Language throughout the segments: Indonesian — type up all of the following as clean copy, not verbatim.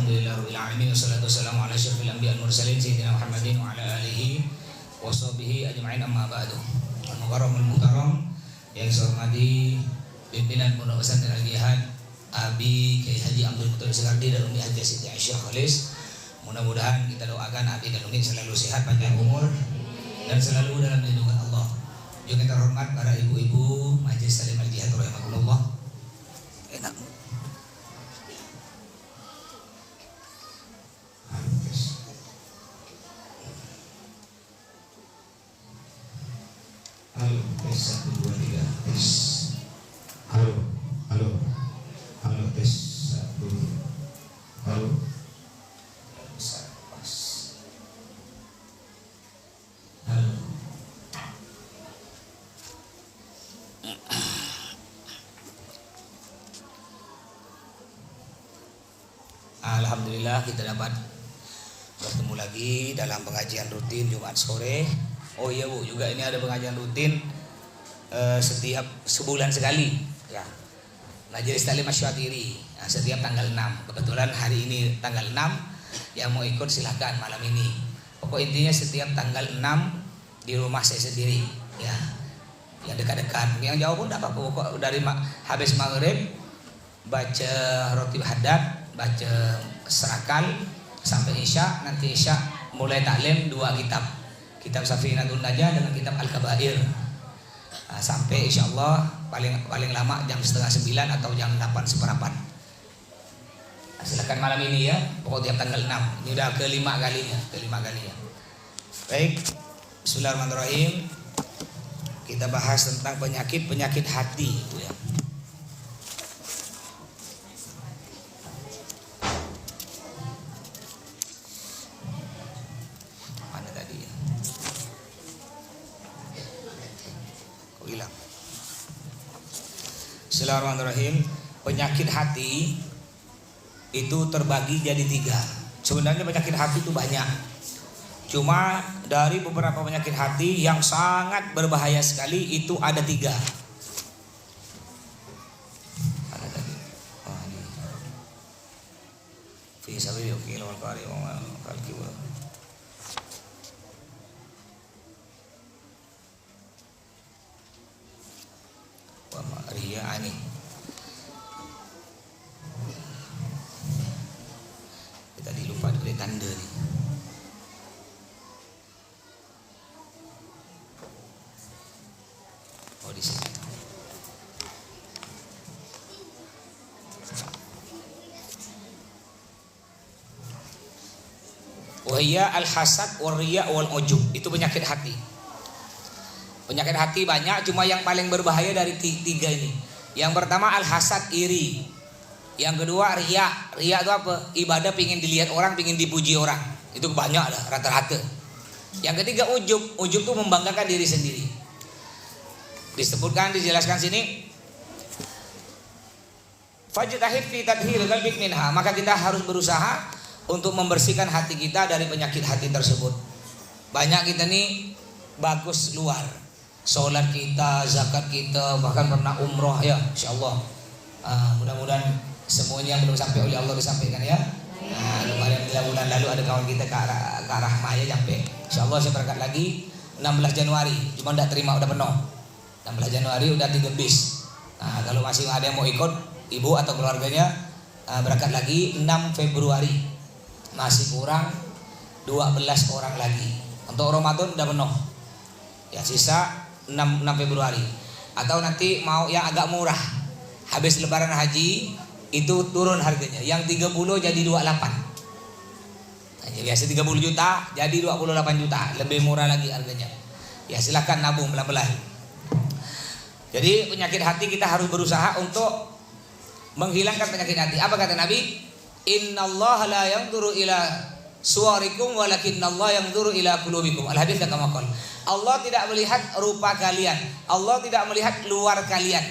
Alhamdulillahirabbil alamin wassalatu wassalamu ala asyrofil anbiya'i wal mursalin sayyidina Muhammadin wa ala alihi washabihi ajma'in amma ba'du. Al-mukarramul mukarram yang saya hormati pimpinan Pondok Pesantren Al-Jihad Abi Kiai Haji Abdul Muthtalib Sekardi dan Umi Haji Siti Aisyah Khalis. Mudah-mudahan kita doakan Abi dan Umi selalu sehat, panjang umur dan selalu dalam lindungan Allah. Juga kita hormat para ibu-ibu Majelis Taklim Al-Jihad rahimakumullah. Enak. Halo, tes 1 2 3 tes. Halo, halo, halo tes 1. Halo. Pas. Halo. Alhamdulillah kita dapat bertemu lagi dalam pengajian rutin Jumat sore. Oh iya Bu, juga ini ada pengajian rutin setiap sebulan sekali ya. Majelis Taklim Asy-Syatiri setiap tanggal 6. Kebetulan hari ini tanggal 6, yang mau ikut silahkan malam ini. Pokok intinya setiap tanggal 6 di rumah saya sendiri ya. Yang dekat-dekat, yang jauh pun tidak apa-apa. Pokok dari habis maghrib baca roti haddad, baca serakal sampai isya. Nanti isya mulai taklim 2 kitab. Kitab Safinatun Najah dengan kitab Al-Kabair. Sampai insyaallah paling lama jam 8:30 atau jam 8:15. Silakan malam ini ya, pokok tiap tanggal 6. Ini udah kelima kalinya. Baik, bismillahirrahmanirrahim. Kita bahas tentang penyakit hati itu ya. Bismillahirrahmanirrahim. Penyakit hati itu terbagi jadi 3. Sebenarnya penyakit hati itu banyak. Cuma dari beberapa penyakit hati yang sangat berbahaya sekali itu ada 3. Ada tadi. Oh ini. Fi sabil qila wal qari wa khalqi wa. Ria ini kita dilupa dari tanda nih. Oh di sini. Wahia al-hasad wal riya wal ujub, itu penyakit hati. Penyakit hati banyak, cuma yang paling berbahaya dari 3 ini. Yang pertama al-hasad, iri. Yang kedua riya. Riya itu apa? Ibadah pingin dilihat orang, pingin dipuji orang. Itu banyak lah rata-rata. Yang ketiga ujub. Ujub itu membanggakan diri sendiri. Dijelaskan sini. Fajtahid fi tadhhir qalbik minha. Maka kita harus berusaha untuk membersihkan hati kita dari penyakit hati tersebut. Banyak kita nih bagus luar. Sholat kita, zakat kita, bahkan pernah umroh ya, insyaallah. Mudah-mudahan semuanya yang belum sampai oleh Allah disampaikan ya. Kemarin bulan lalu ada kawan kita ke arah Maya sampai. Insyaallah saya berangkat lagi 16 Januari, cuma tidak terima udah penuh. 16 Januari udah 3 bis. Kalau masih ada yang mau ikut, ibu atau keluarganya berangkat lagi 6 Februari. Masih kurang 12 orang lagi. Untuk Ramadan udah penuh. Ya sisa 6 Februari. Atau nanti mau yang agak murah, habis lebaran haji itu turun harganya. Yang 30 jadi 28. Biasa 30 juta jadi 28 juta, lebih murah lagi harganya. Ya silahkan nabung pelan-pelan. Jadi penyakit hati kita harus berusaha untuk menghilangkan penyakit hati. Apa kata Nabi? Innallaha la yanzuru ila suwarikum walakinnallaha yanzuru ila qulubikum. Al-hadits kama qala. Allah tidak melihat rupa kalian, Allah tidak melihat luar kalian.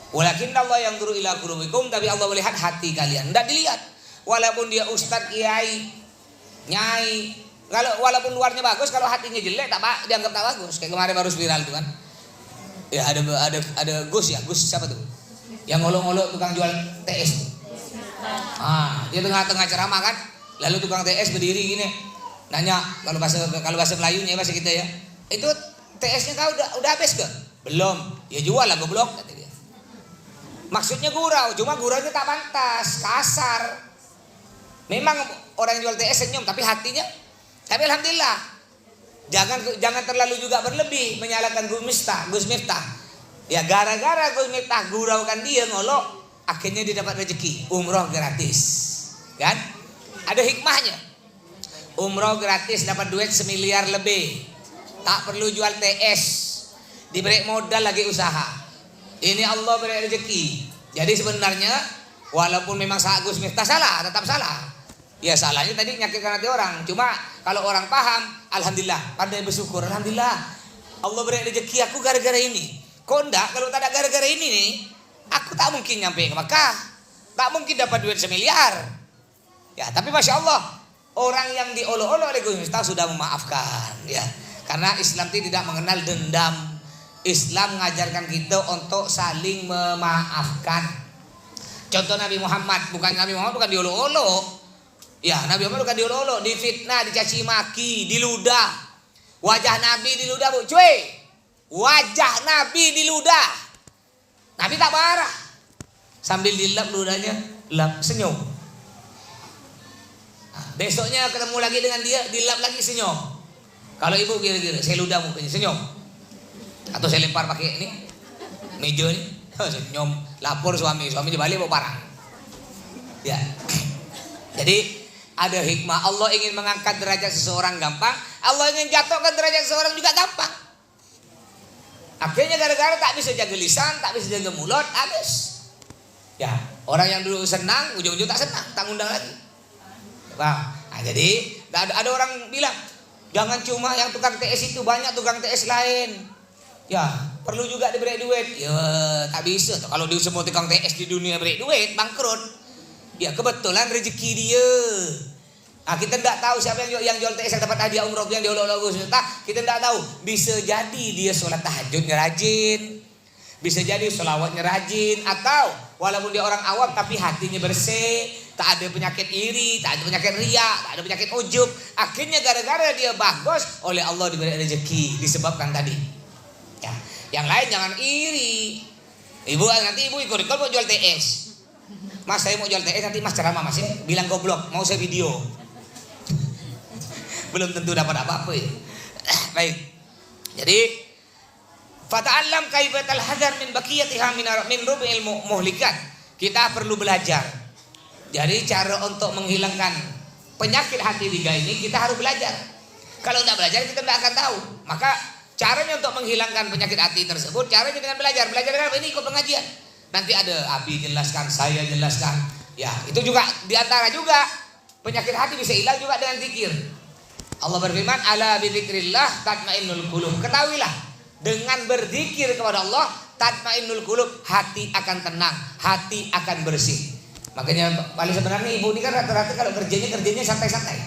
Walakinnallaha yanzuru ila qulubikum, tapi Allah melihat hati kalian. Tidak dilihat. Walaupun dia ustadz, kiai, nyai, walaupun luarnya bagus, kalau hatinya jelek dianggap tak bagus. Kayak kemarin baru viral tuh kan. Ya ada Gus ya, Gus siapa tuh? Yang ngolok-ngolok tukang jual TS. Dia tengah-tengah ceramah kan, lalu tukang TS berdiri gini, nanya kalau bahasa Melayunya bahasa kita ya, itu TS-nya kau udah habis ke? Belum. Ya jual lah goblok kata dia. Maksudnya gurau, cuma guraunya tak pantas, kasar. Memang orang yang jual TS senyum, tapi hatinya. Tapi alhamdulillah, jangan terlalu juga berlebih menyalahkan Gus Miftah. Ya gara-gara Gus Miftah guraukan dia ngolok, akhirnya dia dapat rezeki umroh gratis, kan? Ada hikmahnya. Umroh gratis dapat duit 1 miliar lebih, tak perlu jual TS, diberi modal lagi usaha. Ini Allah beri rezeki. Jadi sebenarnya walaupun memang Gus Miftah salah, tetap salah. Ya salahnya tadi nyakitkan hati orang. Cuma kalau orang paham, alhamdulillah, pandai bersyukur. Alhamdulillah, Allah beri rezeki aku gara-gara ini. Kok enggak? Kalau tak ada gara-gara ini nih, aku tak mungkin nyampe ke Makkah, tak mungkin dapat duit 1 miliar. Ya, tapi masya Allah, orang yang diolok-olok oleh Gus Miftah sudah memaafkan. Ya, karena Islam tidak mengenal dendam. Islam mengajarkan kita untuk saling memaafkan. Contoh Nabi Muhammad bukan diolok-olok. Ya, Nabi Muhammad bukan diolok-olok, difitnah, dicaci maki, diludah. Wajah Nabi diludah, Bu. Cuy. Wajah Nabi diludah. Nabi tak marah. Sambil dilap ludahnya, lap senyum. Nah, besoknya ketemu lagi dengan dia, dilap lagi senyum. Kalau ibu kira-kira saya ludah mukanya senyum. Atau saya lempar pakai ini meja ini, senyum, lapor suami dibalik bawa parang. Ya. Jadi ada hikmah. Allah ingin mengangkat derajat seseorang gampang, Allah ingin jatuhkan derajat seseorang juga gampang. Akhirnya gara-gara tak bisa jaga lisan, tak bisa jaga mulut, habis. Ya, orang yang dulu senang, ujung-ujung tak senang, tak ngundang lagi. Nah, jadi ada orang bilang, jangan cuma yang tukang TS itu, banyak tukang TS lain. Ya, perlu juga diberi duit. Ya, tak bisa. Kalau dia semua tukang TS di dunia beri duit, bangkrut. Ya, kebetulan rezeki dia. Nah, kita tidak tahu siapa yang jual TS yang dapat hadiah umroh yang diolok-olok Gus Miftah. Kita tidak tahu. Bisa jadi dia sholat tahajudnya rajin, bisa jadi sholawatnya rajin, atau walaupun dia orang awam tapi hatinya bersih, tak ada penyakit iri, tak ada penyakit riya, tak ada penyakit ujub. Akhirnya gara-gara dia bagus, oleh Allah diberi rezeki disebabkan tadi. Ya, yang lain jangan iri. Ibu nanti ibu ikut mau jual TS. Mas saya mau jual TS, nanti mas ceramah mas bilang goblok, mau saya video. Belum tentu dapat apa-apa ya. Baik. Jadi fata'allam kaifatal hadar min baqiyatiha min rubil muhlikat. Kita perlu belajar. Jadi cara untuk menghilangkan penyakit hati tiga ini kita harus belajar. Kalau tidak belajar kita tidak akan tahu. Maka caranya untuk menghilangkan penyakit hati tersebut, caranya dengan belajar. Belajar dengan ini ikut pengajian. Nanti ada Abi jelaskan, saya jelaskan. Ya, itu juga diantara juga penyakit hati bisa hilang juga dengan zikir. Allah berfirman, ala bidzikrillah tatmainnul qulub. Ketahuilah, dengan berzikir kepada Allah, tatmainnul qulub, hati akan tenang, hati akan bersih. Makanya paling sebenarnya ibu ini kan rata-rata kalau kerjanya santai-santai.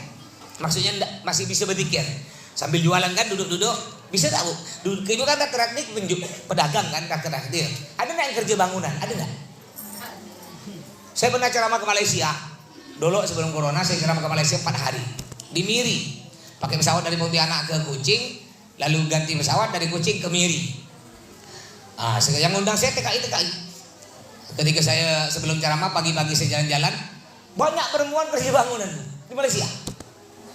Maksudnya masih bisa berzikir. Sambil jualan kan duduk-duduk, bisa tak Bu? Ibu kan rata-rata ini pedagang kan rata-rata. Ada nggak yang kerja bangunan? Ada nggak? Saya pernah ceramah ke Malaysia. Dulu sebelum corona saya ceramah ke Malaysia 4 hari di Miri. Pakai pesawat dari Pontianak ke Kuching, lalu ganti pesawat dari Kuching ke Miri. Yang ngundang saya TKI. Ketika saya sebelum ceramah pagi-pagi saya jalan-jalan, banyak perempuan kerja bangunan di Malaysia.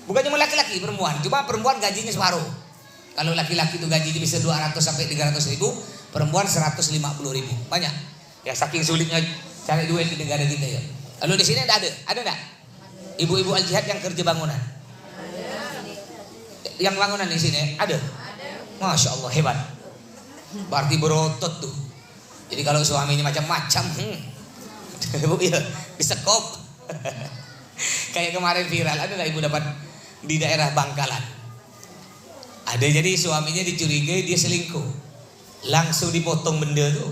Bukan cuma laki-laki, perempuan. Cuma perempuan gajinya separuh. Kalau laki-laki itu gajinya bisa 200 sampai 300 ribu, perempuan 150 ribu. Banyak. Ya saking sulitnya cari duit di negara kita ya. Lalu di sini ada enggak? Ibu-ibu al-jihad yang kerja bangunan. Yang bangunan di sini ada. Masya Allah hebat. Berarti berotot tuh. Jadi kalau suaminya macam-macam, ibu ya disekop. Kayak kemarin viral, ada nggak ibu dapat di daerah Bangkalan? Ada, jadi suaminya dicurigai dia selingkuh, langsung dipotong benda tuh.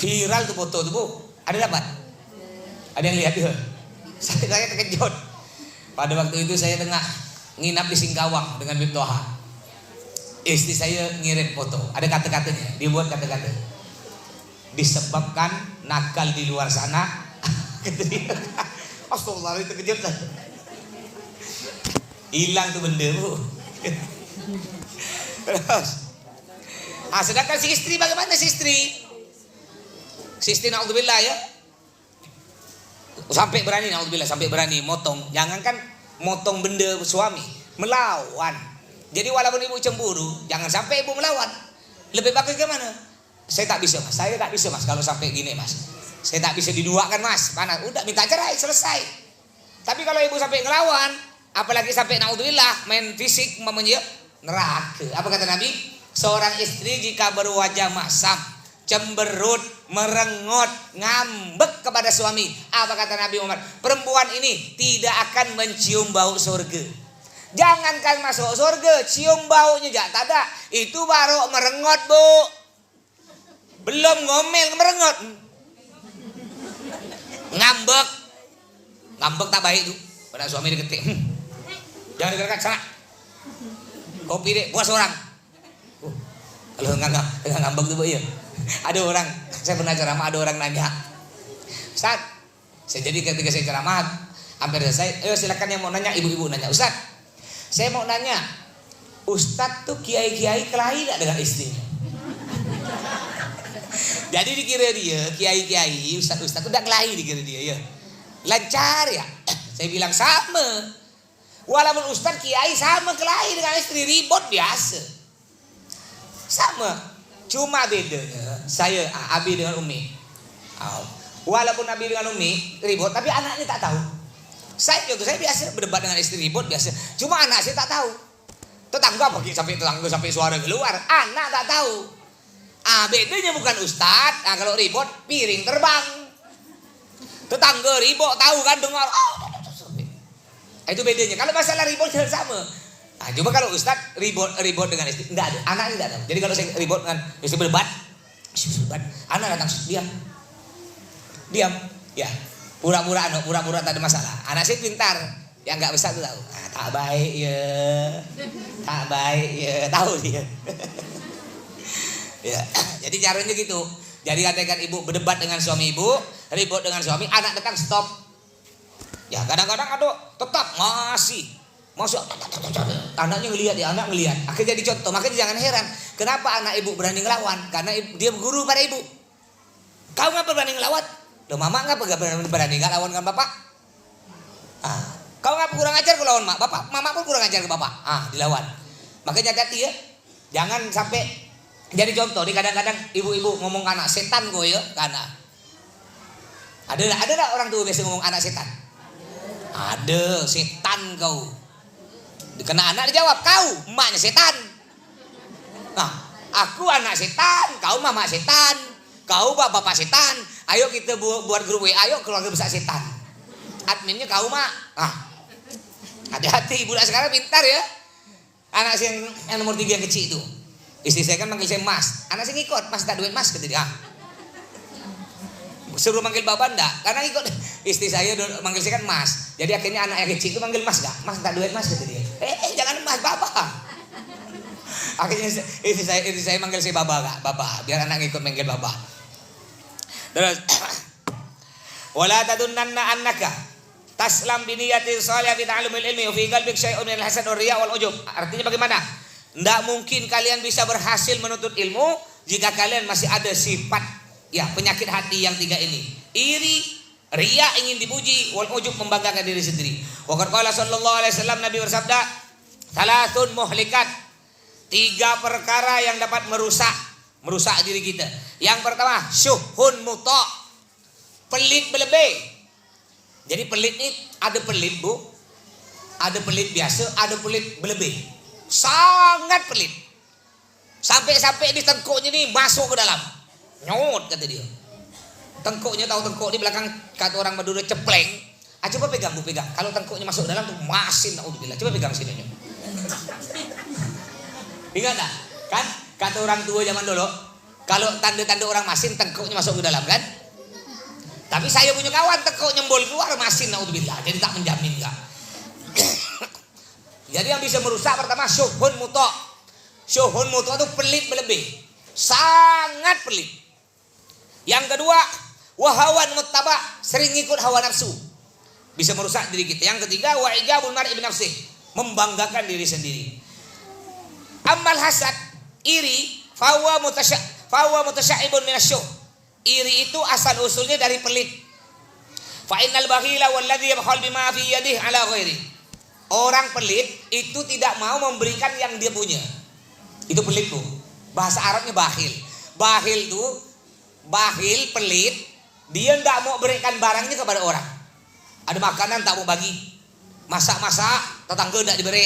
Viral tuh foto tuh Bu. Ada dapat? Ada yang lihat tuh? Saya terkejut. Pada waktu itu saya tengah nginap di Singkawang dengan Bib Toha. Istri saya ngirim foto, ada kata-katanya, dia buat kata-kata. Disebabkan nakal di luar sana, Astagfirullah, itu kejut lah. Hilang tuh benda bu. Terus, sedangkan si istri bagaimana si istri? Si istri naudzubillah ya, sampai berani motong. Jangankan motong benda suami, melawan. Jadi walaupun ibu cemburu, jangan sampai ibu melawan. Lebih bagus gimana? Saya tak bisa mas kalau sampai gini mas. Saya tak bisa diduakan mas. Mana? Udah minta cerai selesai. Tapi kalau ibu sampai ngelawan, apalagi sampai naudzubillah main fisik memenyep neraka. Apa kata Nabi? Seorang istri jika berwajah masam, cemberut, merengut, ngambek kepada suami, apa kata Nabi Muhammad? Perempuan ini tidak akan mencium bau surga. Jangankan masuk surga, cium baunya jak tak ada. Itu baru merengut bu, belum ngomel merengut. Ngambek tak baik tuh. Pada suami diketik, jangan dekat sana. Kopi deh, buat seorang. Kalau ngambek tuh bu ya. Ada orang, saya pernah ceramah, ada orang nanya, Ustaz, saya jadi ketika saya ceramah hampir selesai, silakan yang mau nanya, ibu-ibu nanya, Ustaz, saya mau nanya, Ustaz tuh kiai-kiai kelahi gak dengan istrinya? Jadi dikira dia kiai-kiai, Ustaz tuh gak kelahi dikira dia ya. Lancar ya? Saya bilang sama. Walaupun Ustaz kiai sama kelahi dengan istri, ribut biasa. Sama. Cuma bedanya saya Abi dengan Umi. Walaupun Abi dengan Umi ribut, tapi anaknya tak tahu. Saya biasa berdebat dengan istri ribut biasa. Cuma anak saya tak tahu. Tetangga pergi sampai suara keluar, anak tak tahu. Bedanya bukan Ustaz. Kalau ribut piring terbang. Tetangga ribut tahu kan dengar. Itu bedanya. Kalau masalah ribut sama. Coba kalau Ustaz ribut dengan istri, enggak ada, anaknya enggak ada. Jadi kalau saya ribut dengan istri berdebat, anak datang diam, ya, pura-pura tak ada masalah. Anak saya pintar, yang enggak besar tuh tahu. Tak baik ya, tahu dia. Ya, jadi caranya gitu. Jadi katakan ibu berdebat dengan suami ibu, ribut dengan suami, anak datang stop. Ya kadang-kadang ada tetap masuk anaknya ngelihat ya, anak ngelihat. Akhirnya jadi contoh. Makanya jangan heran kenapa anak ibu berani ngelawan, karena dia guru pada ibu. Kau ngapa berani ngelawan? Loh mama ngapa gak berani ngelawan dengan bapak? Kau ngapa kurang ajar kalau lawan bapak? Mama pun kurang ajar ke bapak. Dilawan. Makanya hati ya, jangan sampai jadi contoh. Di kadang-kadang ibu-ibu ngomong anak setan kok ya, karena ada orang tua biasa ngomong anak setan. Ada setan kau. Kena anak dijawab, kau emaknya setan. Aku anak setan, kau mama setan, kau bapak setan. Ayo kita buat grup WA, ayo keluarga besar setan. Adminnya kau mak. Hati-hati budak sekarang pintar ya. Anak saya yang nomor 3 yang kecil itu, istri saya kan manggil saya mas. Anak saya ngikut, mas tak duit mas kata dia. Suruh manggil bapak enggak, karena ikut istri saya manggil saya kan mas. Jadi akhirnya anak yang kecil itu manggil mas enggak? Mas tak duit mas kata dia. Jangan mas bapak. Akhirnya istri saya manggil saya bapak, biar anak ikut manggil bapak. Terus wala tadunnanna annaka taslam bi niyatin shalihah fi ta'allumil ilmi wa fi qalbik syai'un min al-hasad wal riya' wal ujub. Artinya bagaimana? Tidak mungkin kalian bisa berhasil menuntut ilmu jika kalian masih ada sifat penyakit hati yang 3 ini. Iri, riya, ingin dipuji, wal ujub, membanggakan diri sendiri. Wa qala sallallahu alaihi wasallam, Nabi bersabda, "Salatun muhlikat." 3 perkara yang dapat merusak diri kita. Yang pertama, syuhun muta. Pelit berlebih. Jadi pelit ini ada pelit, Bu. Ada pelit biasa, ada pelit berlebih. Sangat pelit. Sampai di tengkuknya nih masuk ke dalam. Nyot kata dia. Tengkuknya, tahu tengkuk di belakang kata orang Madura cepleng. Coba pegang Bu, pegang. Kalau tengkuknya masuk dalam tuh masin, naudzubillah. Coba pegang sini. Ingat tak? Kan kata orang tua zaman dulu, kalau tanda-tanda orang masin tengkuknya masuk ke dalam kan? Tapi saya punya kawan tengkuk nyembol keluar masin, naudzubillah. Jadi tak menjamin enggak. Jadi yang bisa merusak pertama syuhun muta. Syuhun muta itu pelit berlebih. Sangat pelit. Yang kedua, Wa hawan muttaba, sering ikut hawa nafsu. Bisa merusak diri kita. Yang ketiga, wa ijabul mar'i bi nafsih, membanggakan diri sendiri. Amal hasad, iri, fawa mutasyaibun minasyuh. Iri itu asal usulnya dari pelit. Fa innal bakhila walladzi yabkhal bima fi yadihi ala ghairi. Orang pelit itu tidak mau memberikan yang dia punya. Itu pelit tuh. Bahasa Arabnya bakhil. Bakhil tuh, bakhil, pelit, dia tidak mau berikan barangnya kepada orang. Ada makanan tak mau bagi. Masak-masak, tetangga tidak diberi.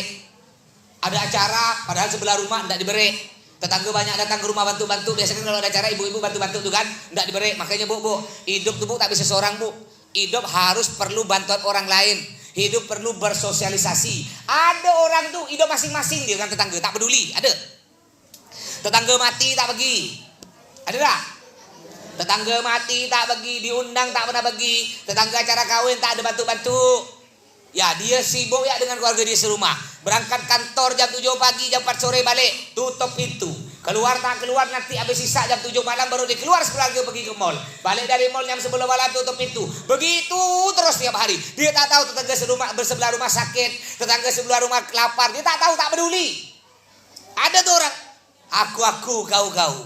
Ada acara, padahal sebelah rumah tidak diberi. Tetangga banyak datang ke rumah bantu-bantu. Biasanya kalau ada acara ibu-ibu bantu-bantu tuh kan, tidak diberi. Makanya bu, hidup tuh bu tak bisa seorang bu. Hidup harus perlu bantuan orang lain. Hidup perlu bersosialisasi. Ada orang tuh hidup masing-masing dia dengan tetangga, tak peduli. Ada. Tetangga mati tak bagi. Ada tak? Tetangga mati tak bagi, diundang tak pernah bagi. Tetangga acara kawin tak ada bantu-bantu. Ya dia sibuk ya dengan keluarga dia serumah. Berangkat kantor jam 7 pagi, jam 4 sore balik, tutup pintu. Keluar tak keluar, nanti habis sisa jam 7 malam baru dia keluar sekeluarga pergi ke mall. Balik dari mall jam 11 malam, tutup pintu. Begitu terus tiap hari. Dia tak tahu tetangga bersebelah rumah sakit, tetangga sebelah rumah lapar. Dia tak tahu, tak peduli. Ada tuh orang, aku, kau.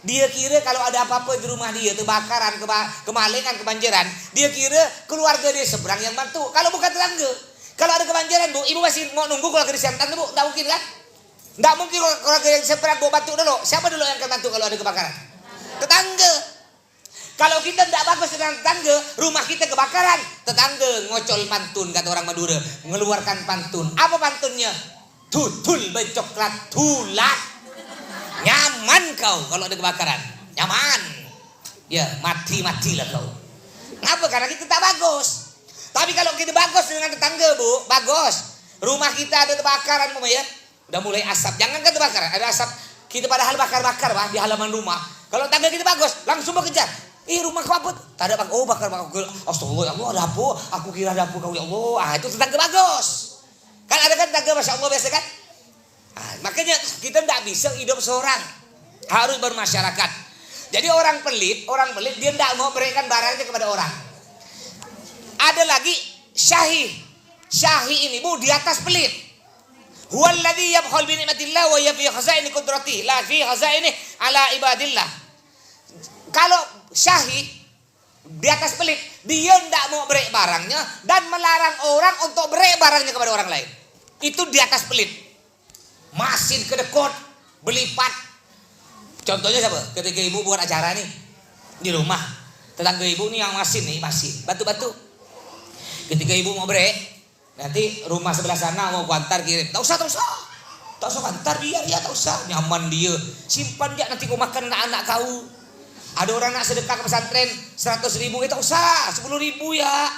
Dia kira kalau ada apa-apa di rumah dia, kebakaran, kemalingan, kebanjiran, dia kira keluarga dia seberang yang bantu. Kalau bukan tetangga, kalau ada kebanjiran bu, ibu masih mau nunggu keluarga di seberang bu? Tak mungkin kan? Tak mungkin keluarga yang seberang bu bantu dulu. Siapa dulu yang akan bantu kalau ada kebakaran? Tetangga. Kalau kita tidak bagus dengan tetangga, rumah kita kebakaran, tetangga ngocol pantun, kata orang Madura, mengeluarkan pantun. Apa pantunnya? Tutul becoklat tulat. Nyaman kau kalau ada kebakaran. Nyaman. Ya mati-matilah kau. Kenapa? Karena kita tak bagus. Tapi kalau kita bagus dengan tetangga bu, bagus. Rumah kita ada kebakaran ya. Udah mulai asap. Jangan kan kebakaran, ada asap. Kita padahal bakar-bakar bah di halaman rumah. Kalau tetangga kita bagus, langsung bekerja. Rumah kau apa? Tak ada bakar. Oh bakar. Astagfirullah ya Allah, ada apa? Aku kira ada apa kau ya Allah. Itu tetangga bagus. Kan ada kan tetangga masya Allah biasa kan? Makanya kita tidak bisa hidup seorang, harus bermasyarakat. Jadi orang pelit dia tidak mau berikan barangnya kepada orang. Ada lagi syahih ini bu di atas pelit. Huwallazi yabkhal bi ni'matillah wa ya fi khazaini qudratihi la fi khazaini ala ibadillah. Kalau syahih di atas pelit, dia tidak mau beri barangnya dan melarang orang untuk beri barangnya kepada orang lain. Itu di atas pelit. Masin kedekut, belipat. Contohnya siapa? Ketika ibu buat acara nih di rumah, tetangga ibu nih yang masin batu-batu. Ketika ibu mau break, nanti rumah sebelah sana mau kuantar kirim. Tak usah kuantar dia tak usah. Nyaman dia, simpan dia nanti kau makan anak-anak kau. Ada orang nak sedekah ke pesantren 100.000, tak usah 10.000 ya.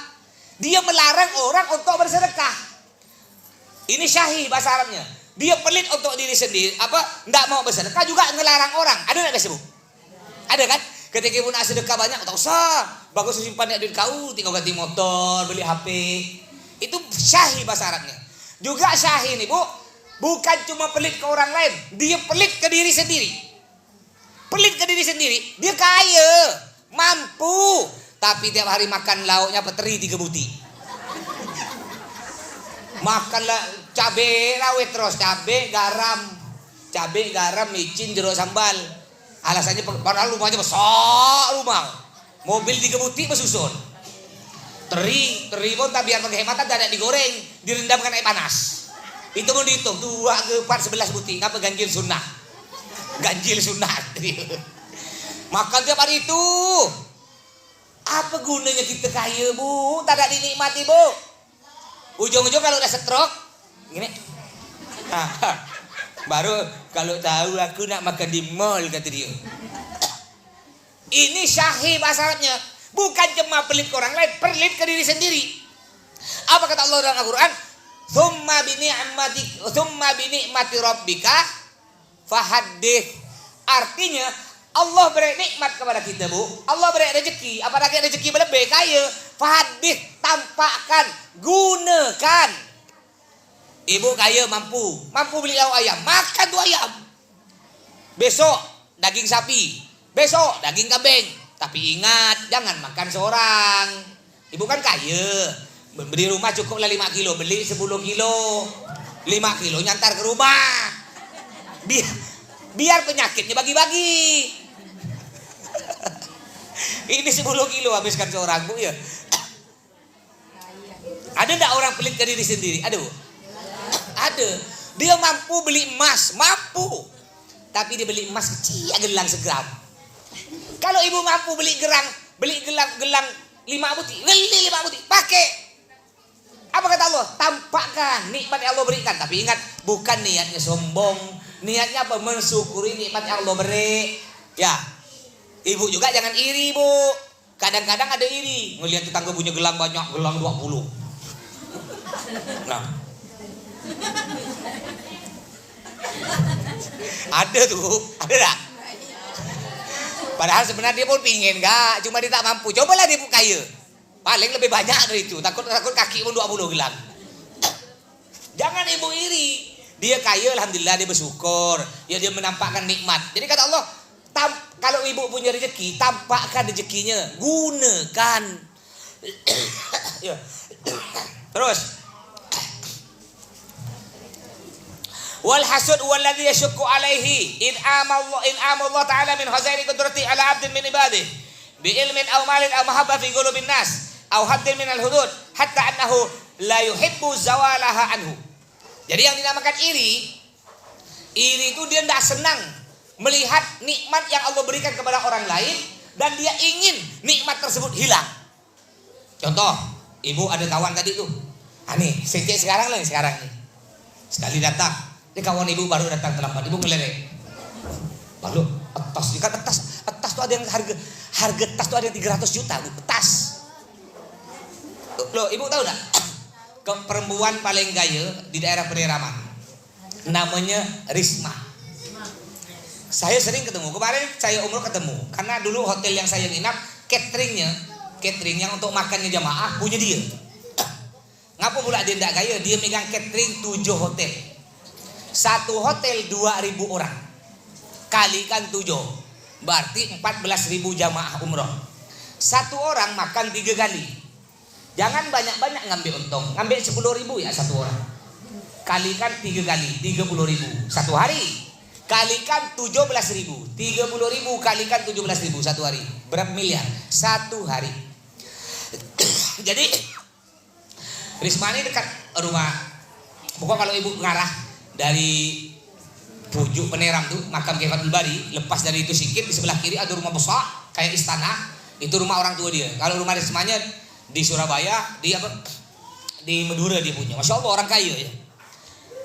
Dia melarang orang untuk bersedekah. Ini syahih bahasa Arabnya. Dia pelit untuk diri sendiri, enggak mau bersedekah juga ngelarang orang. Ada enggak biasa bu? Ada kan? Ketika ibu nak sedekah banyak, tak usah. Bagus simpan duit kau, tinggal ganti motor, beli HP. Itu syahih bahasa Arabnya. Juga syahih nih bu, bukan cuma pelit ke orang lain, dia pelit ke diri sendiri. Pelit ke diri sendiri, dia kaya, mampu, tapi tiap hari makan lauknya peteri 3 buti. Makanlah cabai rawit terus, cabai garam, micin, jeruk sambal. Alasannya padahal rumahnya besar rumah. Mobil 3 buti bersusun. Teri pun tak biar penghematan tidak digoreng, direndamkan air panas. Itu mau dihitung 2 ke 4 11 buti. Ngapa ganjil sunnah? Ganjil sunat. Makan tiap hari itu. Apa gunanya kita kaya bu? Tak ada dinikmati bu. Ujung-ujung kalau udah stroke gini, baru kalau tahu aku nak makan di mall kata dia. Ini syahih bahasa Arabnya. Bukan cuma pelit ke orang lain, pelit ke diri sendiri. Apa kata Allah dalam Al-Quran? Thumma bi ni'mati rabbika fahaddith. Artinya Allah beri nikmat kepada kita bu. Allah beri rezeki. Apalagi rezeki berlebih kaya. Fahaddith, tampakkan, gunakan. Ibu kaya mampu beli lauk ayam, makan tuh ayam. Besok daging sapi, besok daging kambing, Tapi ingat, jangan makan seorang. Ibu kan kaya, beli rumah cukuplah 5 kilo, beli 10 kilo, 5 kilo nyantar ke rumah. Biar penyakitnya bagi-bagi. Ini 10 kilo habiskan seorang, Bu ya. Ada enggak orang pelit ke diri sendiri? Ada, Bu? Ada. Dia mampu beli emas, mampu. Tapi dia beli emas kecil, gelang segram. Kalau ibu mampu beli gelang 5 butir, beli 5 butir, pakai. Apa kata Allah? Tampakkan nikmat yang Allah berikan. Tapi ingat, bukan niatnya sombong. Niatnya apa? Mensyukuri nikmat yang Allah beri. Ya, ibu juga jangan iri, Bu. Kadang-kadang ada iri. Ngelihat tetangga punya gelang banyak, gelang 20. Nah, ada tuh, ada tak? Padahal sebenarnya dia pun pingin gak, cuma dia tak mampu. Cobalah dia kaya, paling lebih banyak dari itu. Takut kaki pun 20 gelang. Jangan ibu iri. Dia kaya, alhamdulillah, dia bersyukur. Ya, dia menampakkan nikmat. Jadi kata Allah, kalau ibu punya rezeki, tampakkan rezekinya, gunakan. Terus, wal hasud walladhi yashukku alaihi in amallah ta'ala min khazaini qudrati ala abdin min ibadihi bi ilmin aw malin aw mahabbah fi qulubin nas aw haddin min al hudud hatta annahu la yuhibbu zawalaha anhu. Jadi yang dinamakan iri itu dia tidak senang melihat nikmat yang Allah berikan kepada orang lain dan dia ingin nikmat tersebut hilang. Contoh, ibu ada kawan tadi tuh, nih sekarang nih, sekali datang. Ini kawan ibu baru datang terlambat, ibu ngelerek. Lalu tas, kan tas tuh ada yang harga tas tuh ada yang 300 juta, Bu. Tas. Loh, ibu tahu enggak? Perempuan paling kaya di daerah pedalaman. Namanya Risma. Saya sering ketemu. Kemarin saya umroh ketemu. Karena dulu hotel yang saya nginap, catering yang untuk makannya jamaah punya dia. Ngapa pula dia enggak kaya? Dia megang catering 7 hotel. Satu hotel 2.000 orang, kalikan 7, berarti 14.000 jamaah umroh. Satu orang makan 3 kali. Jangan banyak-banyak ngambil untung, ngambil 10.000 ya satu orang. Kalikan 3 kali, 30.000 satu hari. Kalikan 17.000, 30.000 kalikan 17.000 satu hari. Berapa miliar? Satu hari. Jadi Risma ini dekat rumah. Pokoknya kalau ibu ngarah dari pujuk Peneram tuh, makam Kiai Fathul Bari, lepas dari itu sedikit di sebelah kiri ada rumah besar kayak istana, itu rumah orang tua dia. Kalau rumah Rismanya di Surabaya, di Madura dia punya. Masya Allah, orang kaya ya.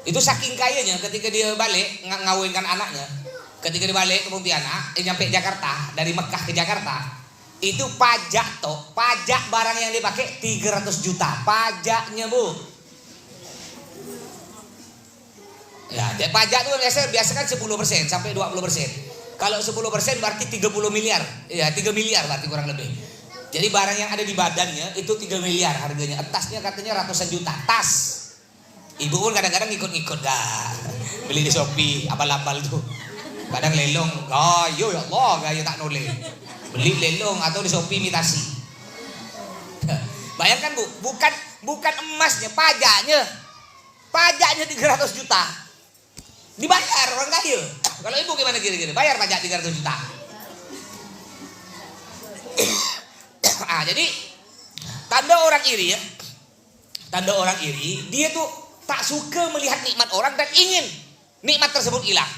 Itu saking kayanya ketika dia balik ngawinkan anaknya, ketika dia balik ke Pontianak, nyampe Jakarta, dari Mekah ke Jakarta, itu pajak barang yang dipakai 300 juta pajaknya, Bu. Ya, pajak itu biasa kan 10% sampai 20%. Kalau 10% berarti 30 miliar. Ya, 3 miliar berarti kurang lebih. Jadi barang yang ada di badannya itu 3 miliar harganya. Tasnya katanya ratusan juta. Tas. Ibu pun kadang-kadang ngikut-ngikut gak. Beli di Shopee, abal-abal tuh. Kadang lelong. Gayo ya Allah, gayo tak noleh. Beli lelong atau di Shopee imitasi. Bayangkan, Bu, bukan emasnya, pajaknya. Pajaknya 300 juta. Dibayar orang kaya. Kalau ibu gimana kira-kira? Bayar pajak 300 juta. Jadi tanda orang iri ya. Tanda orang iri, dia tuh tak suka melihat nikmat orang dan ingin nikmat tersebut hilang.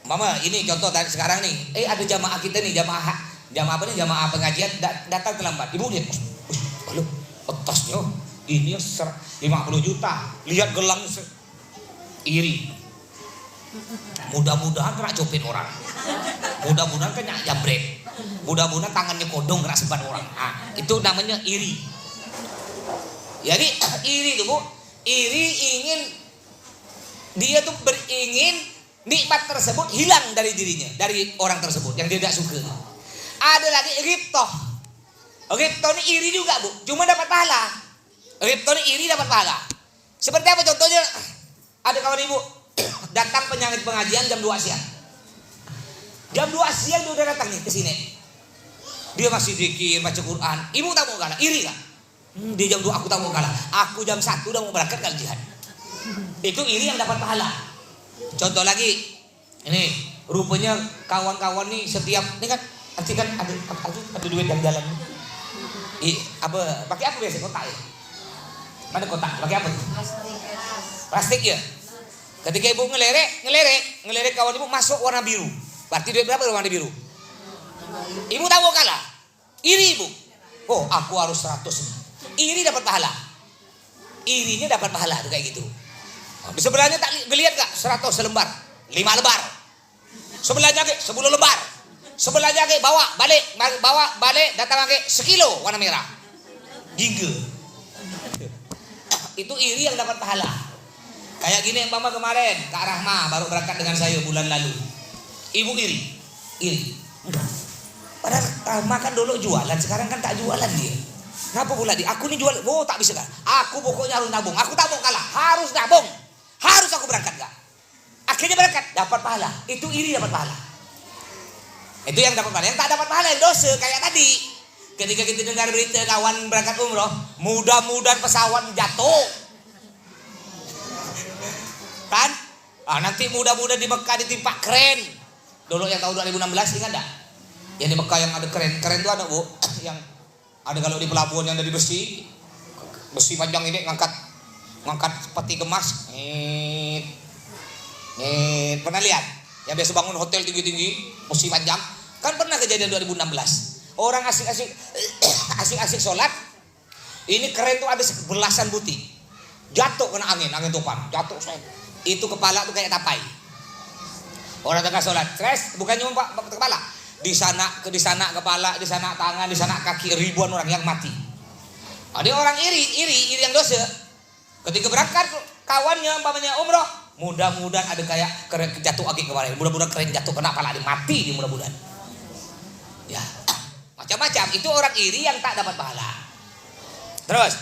Mama, ini contoh tadi sekarang nih. Ada jamaah kita nih, jamaah pengajian datang terlambat. Ibu lihat, lalu tasnya ini 50 juta. Lihat gelang iri. Mudah-mudahan kena copet orang. Mudah-mudahan kena jambret. Mudah-mudahan tangannya kodong kena sebat orang. Itu namanya iri. Jadi iri itu, Bu. Iri ingin, dia tuh beringin nikmat tersebut hilang dari dirinya, dari orang tersebut yang dia tidak suka. Ada lagi ghibthah. Ghibthah ini iri juga, Bu. Cuma dapat pahala. Ghibthah ini iri dapat pahala. Seperti apa contohnya? Ada kawan ibu datang pengajian jam 2 siang. Jam 2 siang dia udah datang nih ke sini. Dia masih zikir, baca Quran. Ibu tak mau kalah, iri kan? Dia jam 2 aku tak mau kalah. Aku jam 1 udah mau berangkat ke jihad. Itu iri yang dapat pahala. Contoh lagi, ini rupanya kawan-kawan nih setiap ini kan nanti kan ada duit yang jalan. Pakai apa biasa kotak ya? Mana kotak? Pakai apa? Plastik ya. Ketika ibu ngelerek kawan ibu masuk warna biru. Berarti duit berapa warna biru? Ibu tak mau kalah. Iri ibu. Oh, aku harus 100 nih. Iri dapat pahala. Irinya dapat pahala tuh kayak gitu. Di sebelahnya tak lihat gak? 100 selembar, 5 lembar. Sebelahnya ke 10 lembar. Sebelahnya ke bawa balik datang ke sekilo warna merah. Giggle. Itu iri yang dapat pahala. Kayak gini umpama kemarin Kak Rahma baru berangkat dengan saya bulan lalu. Ibu iri. Padahal Rahma kan dulu jualan, sekarang kan tak jualan dia. Kenapa pula dia? Aku nih jual, tak bisa kan? Aku pokoknya harus nabung. Aku tak mau kalah, harus nabung. Harus aku berangkat gak? Akhirnya berangkat, dapat pahala. Itu iri dapat pahala. Itu yang dapat pahala. Yang tak dapat pahala yang dosa kayak tadi. Ketika kita dengar berita kawan berangkat umroh, mudah-mudahan pesawat jatuh. Kan? Nanti mudah-mudahan di Mekah ditimpa keren. Dulu yang tahun 2016 ingat gak? Yang di Mekah yang ada keren itu ada bu, yang ada kalau di pelabuhan yang dari besi panjang ini ngangkat peti kemas. Pernah lihat? Yang biasa bangun hotel tinggi-tinggi, besi panjang. Kan pernah kejadian 2016. Orang asik-asik sholat. Ini keren tuh ada belasan buti. Jatuh kena angin topan. Jatuh saya. Itu kepala tuh kayak tapai. Orang tengah sholat, stres, bukan cuma kepala. Di sana kepala, di sana tangan, di sana kaki, ribuan orang yang mati. Ada orang iri yang dosa. Ketika berangkat kawannya umpamanya umroh, mudah-mudahan ada kayak keren jatuh angin kemarin. Mudah-mudahan keren jatuh kena pala mati dia mudah-mudahan. Ya, macam-macam. Itu orang iri yang tak dapat pahala. Terus.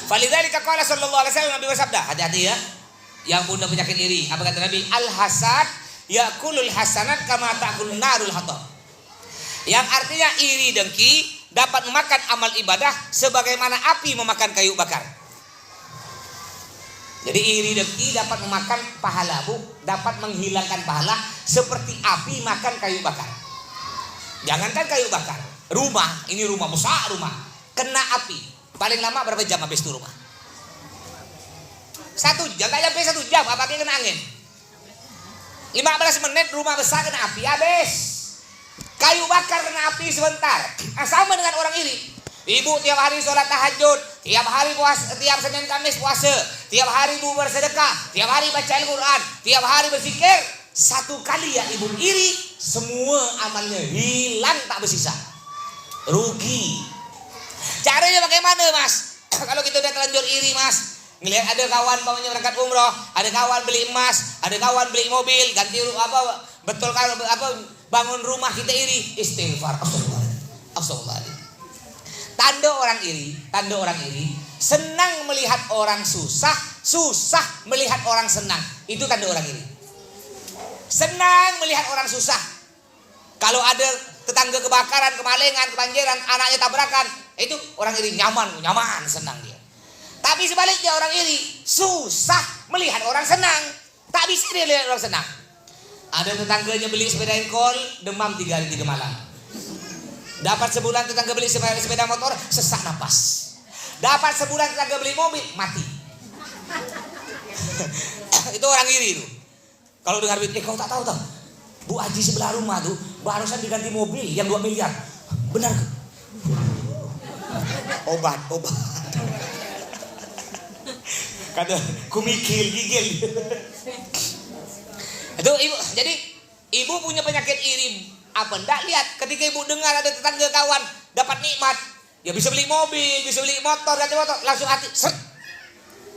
Falidzalika qala sallallahu alaihi wasallam, Nabi bersabda, hati-hati ya. Yang punya penyakit iri, apa kata Nabi? Al-hasad yakulul hasanat kama ta'kulun narul hatab. Yang artinya iri dengki dapat memakan amal ibadah sebagaimana api memakan kayu bakar. Jadi iri dengki dapat memakan pahala, bu, dapat menghilangkan pahala seperti api makan kayu bakar. Jangankan kayu bakar, rumah besar, kena api, paling lama berapa jam habis itu rumah? 1 jam, tak sampai 1 jam, apalagi kena angin. 15 menit rumah besar kena api, habis. Kayu bakar kena api sebentar. Sama dengan orang iri. Ibu tiap hari sholat tahajud, tiap hari puasa, tiap Senin Kamis puasa, tiap hari ibu bersedekah, tiap hari baca Al-Quran, tiap hari berzikir. 1 kali ya ibu iri, semua amalnya hilang tak bersisa. Rugi. Caranya bagaimana, Mas? Kalau kita udah terlanjur iri, Mas, ngelihat ada kawan pamannya berangkat umroh, ada kawan beli emas, ada kawan beli mobil, ganti betul kalau bangun rumah kita iri, istighfar, astagfirullahaladzim. Tanda orang iri, senang melihat orang susah melihat orang senang. Itu tanda orang iri. Senang melihat orang susah. Kalau ada tetangga kebakaran, kemalingan, kebanjiran, anaknya tabrakan, itu orang iri nyaman, senang dia. Tapi sebaliknya orang iri susah melihat orang senang. Tak bisa dia lihat orang senang. Ada tetangganya beli sepeda engkol, demam 3 hari 3 malam. Dapat sebulan tetangga beli sepeda motor, sesak napas. Dapat sebulan tetangga beli mobil, mati. Itu orang iri itu. Kalau dengar duit, kau tak tahu tau, Bu Haji sebelah rumah tuh barusan diganti mobil yang 2 miliar. Benar ke? Obat. Kata kumikil gigil. Itu ibu. Jadi ibu punya penyakit iri. Apa ndak lihat ketika ibu dengar ada tetangga kawan dapat nikmat, ya bisa beli mobil, bisa beli motor, ganti motor, langsung hati seret.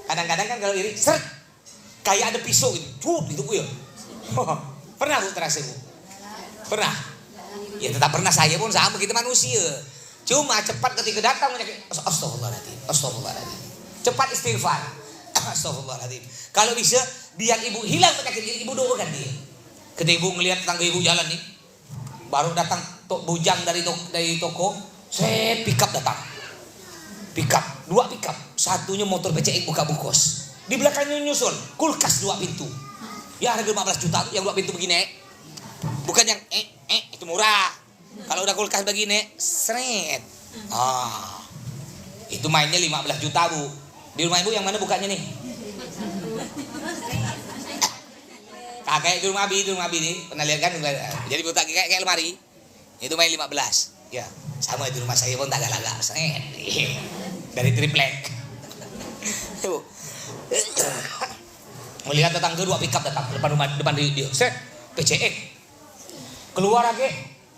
Kadang-kadang kan kalau iri seret kayak ada pisau gitu. Itu ya. Pernah bu terasa bu? Pernah. Ya tetap pernah, saya pun sama, kita manusia. Cuma cepat ketika datang penyakit, astagfirullahaladzim. Cepat istighfar. Astagfirullahaladzim. Kalau bisa biar ibu hilang penyakit ini, ibu doakan dia. Ketika ibu ngelihat tetangga ibu jalan nih, Baru datang bujang dari toko, saya pick up datang. Pick up, 2 pick up. Satunya motor PCX buka bungkus. Di belakangnya nyusul kulkas 2 pintu. Ya harga 15 juta yang 2 pintu begini. Bukan yang itu murah. Kalau udah kulkas begini, seret. Itu mainnya 15 juta, Bu. Di rumah Ibu yang mana bukanya nih? Kayak di rumah Abi nih, pernah lihat kan? Jadi buta kayak lemari. Itu main 15. Ya, sama di rumah saya pun tak agak-agak. Dari triplek. Melihat tetangga 2 pickup datang depan dia. Set, PCX. Keluar lagi,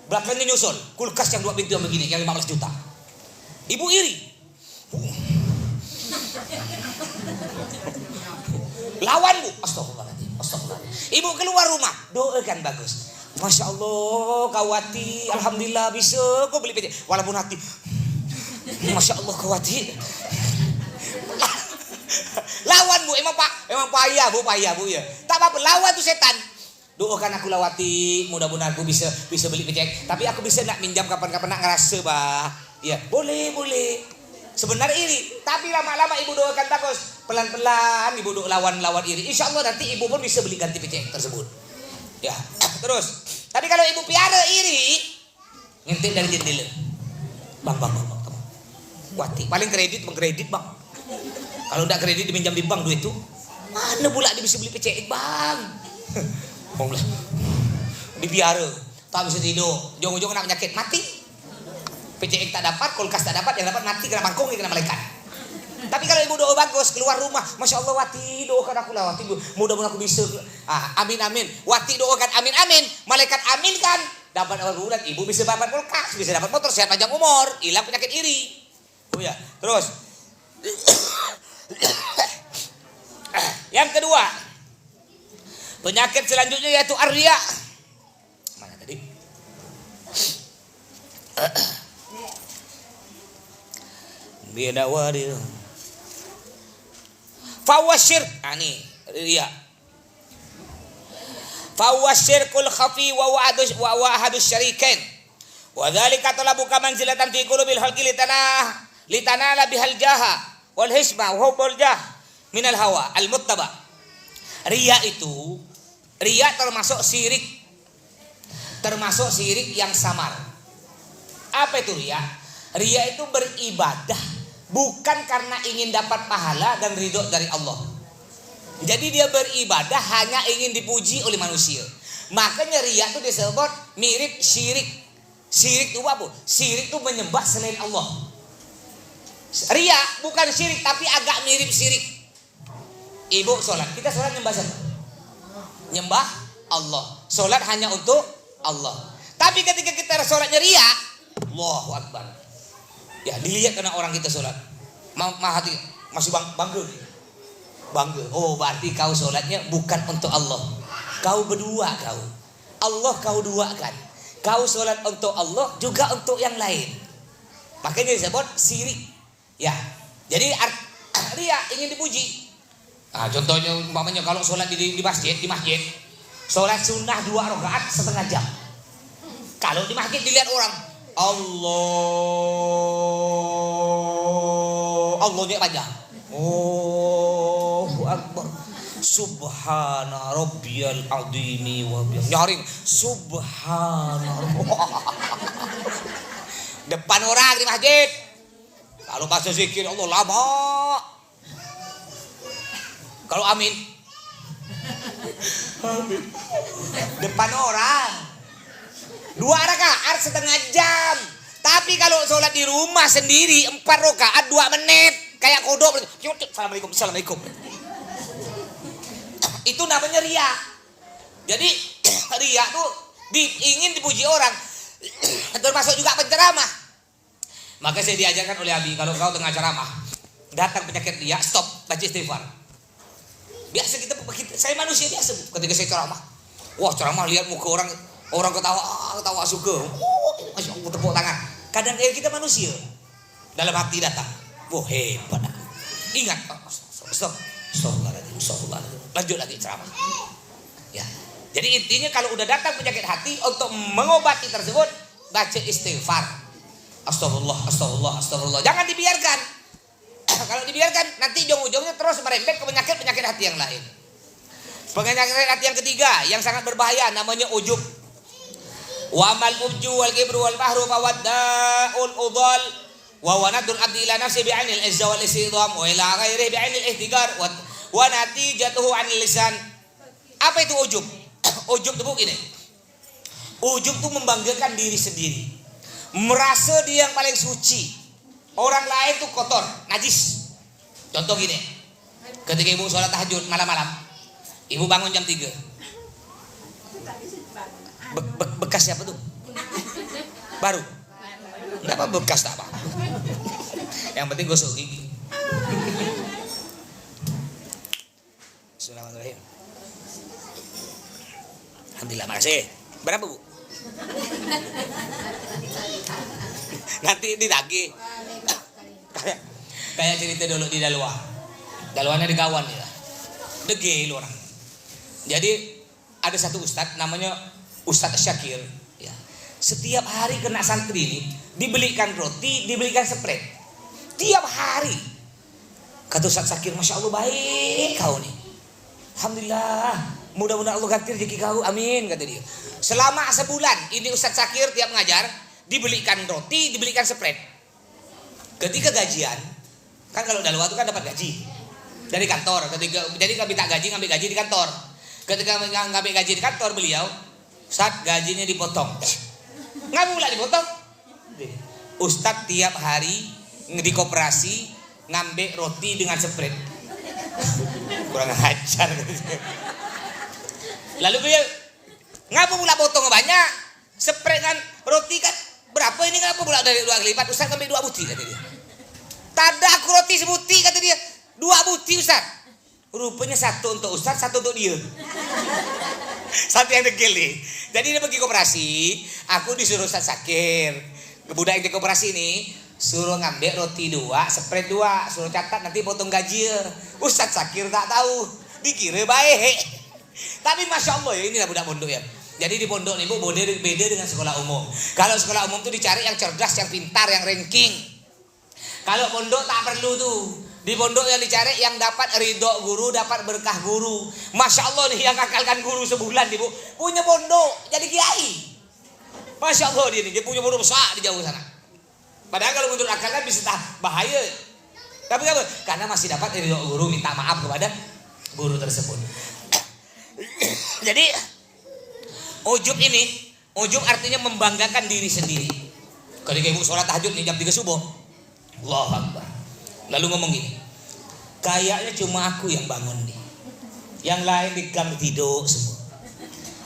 belakangnya nyusul. Kulkas yang 2 pintu yang begini, yang 15 juta. Ibu iri. Lawan, Bu. Astagfirullahaladzim. Ibu keluar rumah, doakan bagus. Masya Allah, Kawati, alhamdulillah bisa kau beli PCX. Walaupun hati, Masya Allah Kawati. Lawan, Bu, emang payah Bu ya. Tak apa-apa, lawan tuh setan. Doakan aku Lawati, mudah-mudahan aku bisa beli PCX. Tapi aku bisa nak minjam kapan-kapan nak ngerasa, Bah. Ya, boleh. Sebenarnya iri, tapi lama-lama ibu doakan bagus. Pelan-pelan ibu doa lawan iri. Insya Allah nanti ibu pun bisa beli ganti PCX tersebut. Ya, terus. Tadi kalau ibu piara iri, ngintip dari jendela. Bang. Wati, paling mengkredit Bang. Kalau enggak kredit diminjam di bank duit itu, mana pula dia bisa beli PCX, Bang? Bang lah. Dipiara, tak bisa tidur. Jong-jong kena penyakit, mati. PCX tak dapat, kulkas tak dapat, yang dapat mati kena bangkong, kena malaikat. Tapi kalau ibu doa bagus, keluar rumah, Masya Allah Wati, doakan aku lah Wati, mudah-mudahan aku bisa. Amin. Wati doakan amin. Malaikat aminkan. Dapat awal bulan, ibu bisa dapat kulkas, bisa dapat motor, sehat panjang umur, hilang penyakit iri. Oh ya, terus. Yang kedua, penyakit selanjutnya yaitu ar-riya. Mana tadi? Bidawadil. Fawasyir, ini riya. Fawasyirkul khafi wa ahadus syarikain. Wa dzalika talabu kamanzilatan fi qulubil khalqi litanala bihal jaha wal hisma wa hubbul jah minal hawa al muttaba. Riya termasuk syirik. Termasuk syirik yang samar. Apa itu riya? Riya itu beribadah bukan karena ingin dapat pahala dan ridho dari Allah. Jadi dia beribadah hanya ingin dipuji oleh manusia. Makanya riya itu disebut mirip syirik. Syirik itu apa? Syirik itu menyembah selain Allah. Riya bukan syirik tapi agak mirip syirik. Ibu sholat, kita sholat nyembah siapa? Nyembah Allah. Sholat hanya untuk Allah. Tapi ketika kita sholatnya riya, Allahu Akbar. Ya dilihat karena orang kita sholat, hati masih bangga. Oh berarti kau sholatnya bukan untuk Allah. Kau berdua kau. Allah kau duakan. Kau sholat untuk Allah juga untuk yang lain. Makanya disebut syirik. Ya, jadi riya ingin dipuji. Contohnya umpamanya kalau sholat di masjid, sholat sunnah 2 rakaat setengah jam. Kalau di masjid dilihat orang, Allahnya panjang. Allahu Akbar. Subhana rabbiyal azimi wa bihamdihi. Nyaring subhana depan orang di masjid. Kalau bahasa zikir Allah lama. Kalau amin depan orang 2 rakaat setengah jam. Tapi kalau sholat di rumah sendiri 4 rakaat 2 menit kayak kodok. Assalamualaikum. Itu namanya riya. Jadi riya tuh ingin dipuji orang. Termasuk juga penceramah. Maka saya diajarkan oleh Abi, kalau kau tengah ceramah datang penyakit riya, stop, baca istighfar. Biasa saya manusia biasa ketika saya ceramah. Wah ceramah lihat muka orang ketawa suka. Masya Allah tepuk tangan. Kadang kita manusia dalam hati datang. Wah hebat. Ingat. Stop. Lanjut lagi ceramah. Ya. Jadi intinya kalau udah datang penyakit hati, untuk mengobati tersebut baca istighfar. Astagfirullah, astagfirullah, astagfirullah. Jangan dibiarkan. Kalau dibiarkan nanti ujung-ujungnya terus merembet ke penyakit hati yang lain. Penyakit hati yang ketiga yang sangat berbahaya namanya ujub. Wa mal ubju wal kibru wal bahru fawaddaul udal wa wanadul abdi ila nafsi bi'ainil izza wal istidham wa ila ghairihi bi'ainil ihtigar wa natijatuhu 'anil lisan. Apa itu ujub? Ujub itu begini. Ujub itu membanggakan diri sendiri. Merasa dia yang paling suci. Orang lain tuh kotor, najis. Contoh gini. Ketika ibu sholat tahajud malam-malam, ibu bangun jam 3. Bekas siapa tuh? Baru. Enggak apa bekas tak apa. Yang penting gosok gigi. Bismillahirrahmanirrahim. Alhamdulillah, makasih. Berapa bu? Nanti ditagih. Kayak cerita dulu di Dalwa. Dalwannya di kawan ya. Degil orang. Jadi ada satu ustadz namanya Ustadz Syakir ya. Setiap hari kena santri ini dibelikan roti, dibelikan spread. Tiap hari. Kata Ustadz Syakir, Masya Allah baik kau nih. Alhamdulillah, mudah-mudahan Allah ganti rezeki kau, amin kata dia. Selama sebulan ini Ustadz Syakir tiap ngajar dibelikan roti, dibelikan spread. Ketika gajian, kan kalau Dalwa itu kan dapat gaji dari kantor. Jadi nggak minta gaji, ngambil gaji di kantor. Ketika ngambil gaji di kantor beliau, saat gajinya dipotong, nggak pula dipotong. Ustadz tiap hari di koperasi ngambil roti dengan spread. Kurang ajar. Lalu beliau, ngapa pula potong banyak? Spread kan roti kan berapa ini, ngapa pula dari 2 kali lipat? Ustadz ngambil 2 butir kata dia. Tada aku roti sebutir kata dia. 2 butir Ustadz. Rupanya 1 untuk Ustadz, 1 untuk dia. Satu yang degil nih. Jadi dia pergi koperasi, aku disuruh Ustadz Syakir. Budak yang di koperasi ini suruh ngambil roti 2, spread 2, suruh catat nanti potong gaji. Ustadz Syakir tak tahu, dikira baik. Tapi Masya Allah ya, inilah budak pondok ya. Jadi di pondok nih bu, beda dengan sekolah umum. Kalau sekolah umum tuh dicari yang cerdas, yang pintar, yang ranking. Kalau pondok tak perlu tuh. Di pondok yang dicari yang dapat ridho guru, dapat berkah guru. Masya Allah nih yang ngakalkan guru sebulan nih bu, punya pondok jadi kiai. Masya Allah dia punya pondok besar di jauh sana. Padahal kalau menurut akal kan bisa bahaya. Tapi apa? Karena masih dapat ridho guru, minta maaf kepada guru tersebut. Jadi ujub ini, ujub artinya membanggakan diri sendiri. Ketika ibu sholat tahajud nih jam 3 subuh, Allahu Akbar. Lalu ngomong gini, kayaknya cuma aku yang bangun nih, yang lain di kamar tidur semua.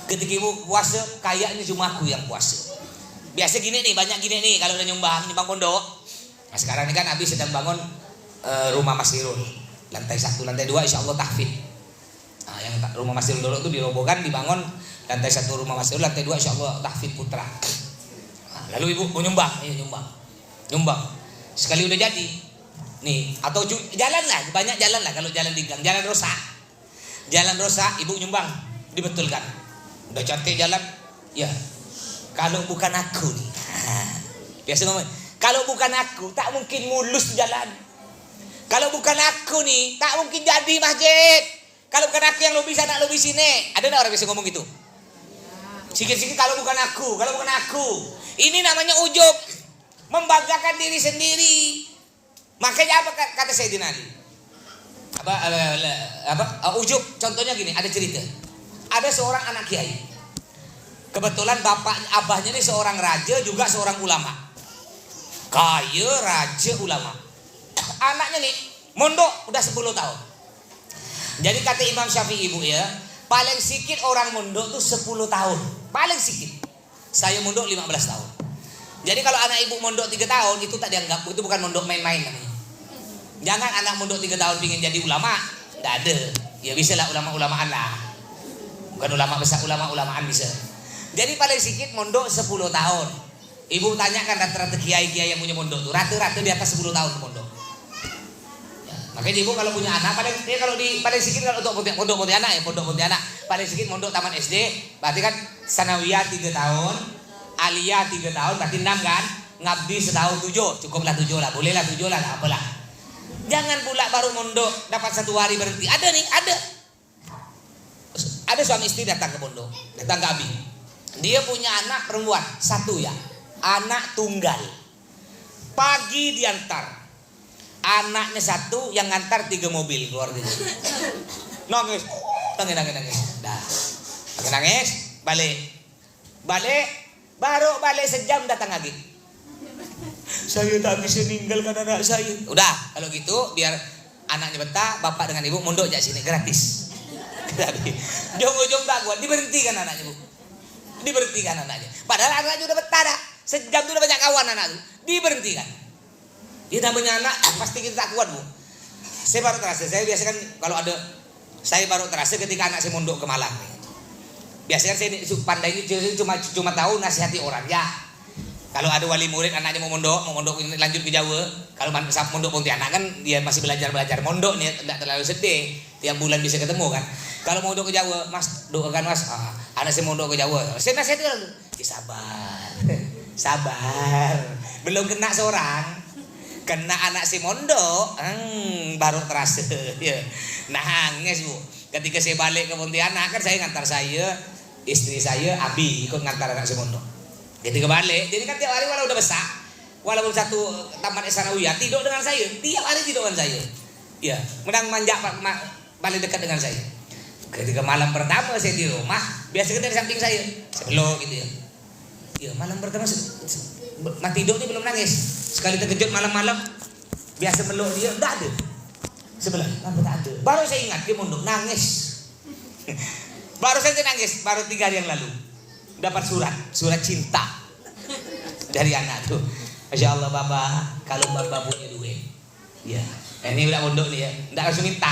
Ketika ibu puasa, kayaknya cuma aku yang puasa. Biasa gini nih, banyak gini nih kalau udah nyumbang pondok. Nah sekarang ini kan habis sedang bangun rumah Mas Irul, lantai 1, lantai 2 insya Allah tahfidz. Nah, yang rumah Mas Irul dulu itu dirobohkan, dibangun lantai 1 rumah Mas Irul, lantai 2 insya Allah tahfidz putra. Nah, lalu ibu mau nyumbang, nyumbang. Sekali udah jadi. Nih, atau jalan lah, banyak jalan lah kalau jalan di gang, jalan rosak, ibu nyumbang, dibetulkan. Udah cantik jalan, ya. Kalau bukan aku nih, biasa ngomong, kalau bukan aku tak mungkin mulus jalan. Kalau bukan aku nih, tak mungkin jadi masjid. Kalau bukan aku yang lobi sana, lobi sini, ada nggak orang bisa ngomong gitu? Sikit-sikit kalau bukan aku. Ini namanya ujub, membanggakan diri sendiri. Makanya apa kata Sayyidina Ali? Ujub contohnya gini, ada cerita. Ada seorang anak kiai. Kebetulan abahnya ini seorang raja juga seorang ulama. Kaya raja ulama. Anaknya nih mondok udah 10 tahun. Jadi kata Imam Syafi'i ibu ya, paling sedikit orang mondok tuh 10 tahun. Paling sedikit. Saya mondok 15 tahun. Jadi kalau anak ibu mondok 3 tahun itu tak dianggap, itu bukan mondok main-main namanya. Jangan anak mondok 3 tahun pingin jadi ulama, tidak ada. Ya bisa lah ulama-ulamaan lah. Bukan ulama besar, ulama-ulamaan bisa. Jadi paling sedikit mondok 10 tahun. Ibu tanyakan rata-rata kiai-kiai yang punya mondok tuh, rata-rata di atas 10 tahun mondok. Ya, makanya ibu kalau punya anak paling sedikit kalau untuk pondok Pontianak ya, pondok Pontianak paling sedikit mondok taman SD, berarti kan sanawiyah 3 tahun, aliyah 3 tahun, berarti 6 kan? Ngabdi setahun 7, cukuplah 7 lah, bolehlah 7 lah, tak apalah. Jangan pula baru mondok dapat 1 hari berhenti. Ada nih, ada suami istri datang ke pondok, datang ke Abi. Dia punya anak perempuan 1 ya, anak tunggal. Pagi diantar, anaknya 1 yang ngantar 3 mobil keluar gitu. Nangis, dah, nangis, balik, baru balik sejam datang lagi. Saya tak bisa meninggalkan anak saya. Udah, kalau gitu biar anaknya betah, bapak dengan ibu mondok aja sini gratis. Ujung-ujung tak kuat, diberhentikan anaknya bu. Diberhentikan anaknya. Padahal anaknya udah betah dah. Sejam itu udah banyak kawan anak itu. Diberhentikan. Dia namanya anak pasti kita tak kuat bu. Saya baru terasa. Saya biasa kan kalau ada, saya baru terasa ketika anak saya mondok ke Malang. Biasanya saya pandai ini cuma tahu nasihati orang ya. Kalau ada wali murid anaknya mau mondok lanjut ke Jawa. Kalau mondok Pontianak kan dia masih belajar mondok nih, tidak terlalu sedih. Tiap bulan bisa ketemu kan. Kalau mau mondok ke Jawa, Mas doakan Mas, anak saya mondok ke Jawa. Saya nasihati dulu. Sabar. Belum kena seorang. Kena anak si mondok, baru terasa. Ya. Nangis bu. Ketika saya balik ke Pontianak kan saya ngantar istri saya Abi ikut ngantar anak si mondok. Jadi kebalik, jadi kan tiap hari walau udah besar, walaupun 1 taman sanawiyah tidur dengan saya, tiap hari tidur dengan saya. Ya, menang manja paling dekat dengan saya. Ketika malam pertama saya di rumah, biasa kita di samping saya peluk gitu ya. Ya malam pertama tidur ini belum nangis. Sekali terkejut malam-malam, biasa meluk dia, enggak ada. Sebelah, kenapa tak ada? Baru saya ingat dia mondok nangis. Baru saja nangis, baru 3 hari yang lalu. Dapat surat cinta dari anak tuh. Masya Allah Bapak, kalau Bapak punya duit, ya ini udah mondok nih ya, nggak langsung minta.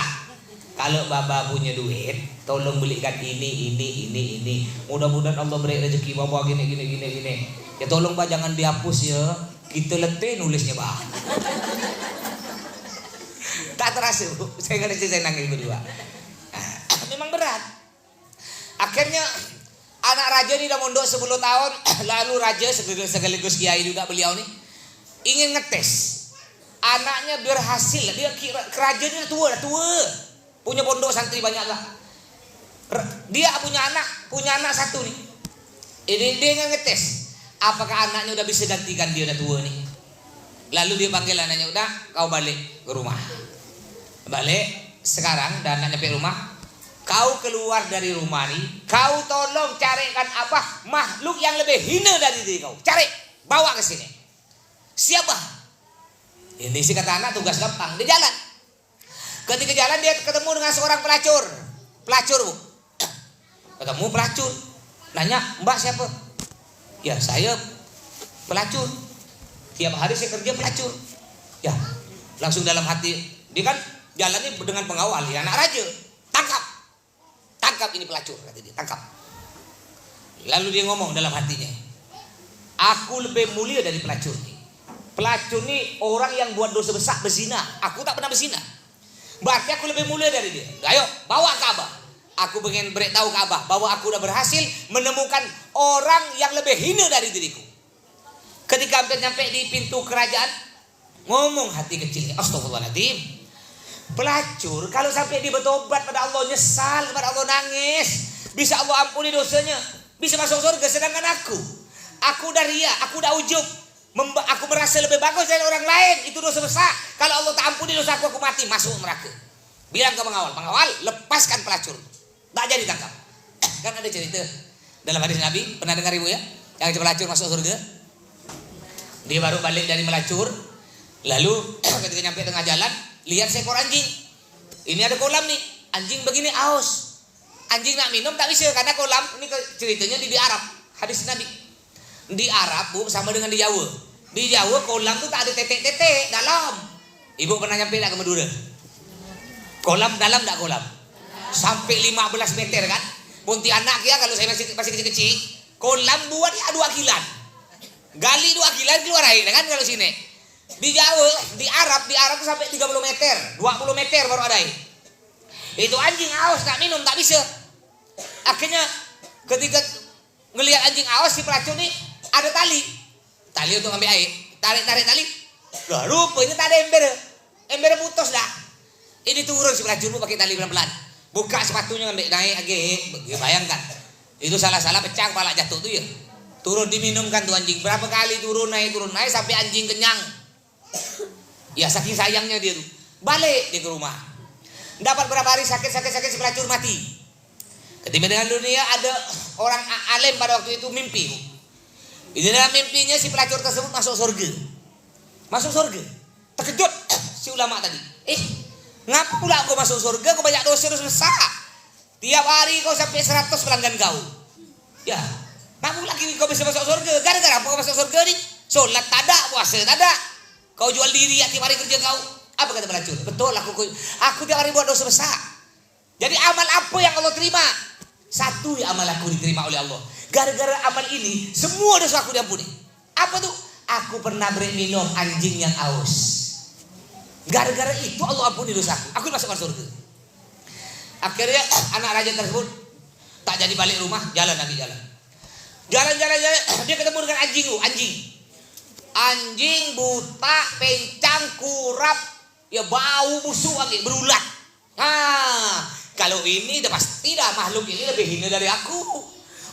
Kalau Bapak punya duit, tolong belikan ini. Mudah-mudahan Allah beri rezeki Bapak gini. Ya tolong Pak jangan dihapus ya, kita letih nulisnya Pak. Tak terasa bu, saya nangis berdua. Memang berat. Akhirnya anak raja ini udah mondok 10 tahun, lalu raja sekaligus kiai juga beliau nih ingin ngetes anaknya berhasil. Dia kerajaan ini tua, punya pondok santri banyak lah. Dia punya anak 1 nih. Ini dia yang ngetes apakah anaknya udah bisa gantikan dia udah tua nih. Lalu dia panggil anaknya, udah kau balik ke rumah. Balik sekarang dan anaknya sampai rumah. Kau keluar dari rumah ini, kau tolong carikan makhluk yang lebih hina dari diri kau. Cari, bawa ke sini. Siapa? Ini sih kata anak tugas gampang. Dia jalan. Ketika jalan dia ketemu dengan seorang pelacur. Pelacur bu. Ketemu pelacur. Nanya, Mbak siapa? Ya saya pelacur. Tiap hari saya kerja pelacur. Ya langsung dalam hati. Dia kan jalannya dengan pengawal. Ya anak raja. Tangkap ini pelacur, kata dia, tangkap. Lalu dia ngomong dalam hatinya, aku lebih mulia dari pelacur ini. Pelacur ini orang yang buat dosa besar, berzina. Aku tak pernah berzina. Berarti aku lebih mulia dari dia. Ayo, bawa ke Abah. Aku pengen beritahu ke Abah bahwa aku udah berhasil menemukan orang yang lebih hina dari diriku. Ketika hampir nyampe di pintu kerajaan, ngomong hati kecilnya, astagfirullahaladzim. Pelacur kalau sampai dia bertobat pada Allah, nyesal kepada Allah, nangis, bisa Allah ampuni dosanya, bisa masuk surga. Sedangkan aku udah ria, aku udah ujub, aku merasa lebih bagus dari orang lain. Itu dosa besar. Kalau Allah tak ampuni dosa aku mati, masuk neraka. Bilang ke pengawal, lepaskan pelacur. Tak jadi tangkap. Kan ada cerita dalam hadis Nabi, pernah dengar ibu ya, yang pelacur masuk surga. Dia baru balik dari melacur, lalu ketika nyampe tengah jalan, lihat seekor anjing. Ini ada kolam nih. Anjing begini aus. Anjing nak minum tak bisa karena kolam. Ini ceritanya di Arab. Hadis Nabi. Di Arab bu sama dengan di Jawa. Di Jawa kolam tuh tak ada tetek-tetek dalam. Ibu pernah nyampe tak ke Madura? Kolam dalam tak kolam? Sampai 15 meter kan? Pontianak ya kalau saya masih kecil-kecil. Kolam buat ya 2 kilan. Gali 2 kilan keluar air kan kalau sini. Di Jawa, di Arab tuh sampai 30 meter, 20 meter baru ada. Itu anjing haus tak minum tak bisa. Akhirnya ketika ngelihat anjing awas si pelacur nih ada tali untuk ngambil air, tarik tali, lah rupanya tak ada ember putus dah. Ini turun si pelacur pakai tali pelan-pelan, buka sepatunya ngambil naik lagi, bayangkan itu salah pecah kepala jatuh tuh ya. Turun diminumkan tuh anjing, berapa kali turun naik sampai anjing kenyang. Ya saking sayangnya dia tuh, balik dia ke rumah. Dapat berapa hari sakit si pelacur mati. Ketika dengan dunia ada orang alim pada waktu itu mimpi. Di dalam mimpinya si pelacur tersebut masuk surga. Terkejut si ulama tadi. Ngapa pula kau masuk surga? Kau banyak dosa besar. Tiap hari kau sampai 100 pelanggan kau. Ya, ngapa lagi kau bisa masuk surga? Gara-gara apa kau masuk surga nih? Sholat tak ada, puasa tak ada. Kau jual diri tiap hari kerja kau. Apa kata pelacur? Betul, aku tiap hari buat dosa besar. Jadi amal apa yang Allah terima? Satu ya amal aku diterima oleh Allah. Gara-gara amal ini semua dosa aku diampuni. Apa tuh? Aku pernah beri minum anjing yang aus. Gara-gara itu Allah ampuni dosaku. Aku masukkan surga. Akhirnya anak raja tersebut tak jadi balik rumah, jalan. Jalan. Dia ketemu dengan anjing buta, pencang, kurap, ya bau busuk lagi, berulat. Kalau ini udah pasti dah makhluk ini lebih hina dari aku.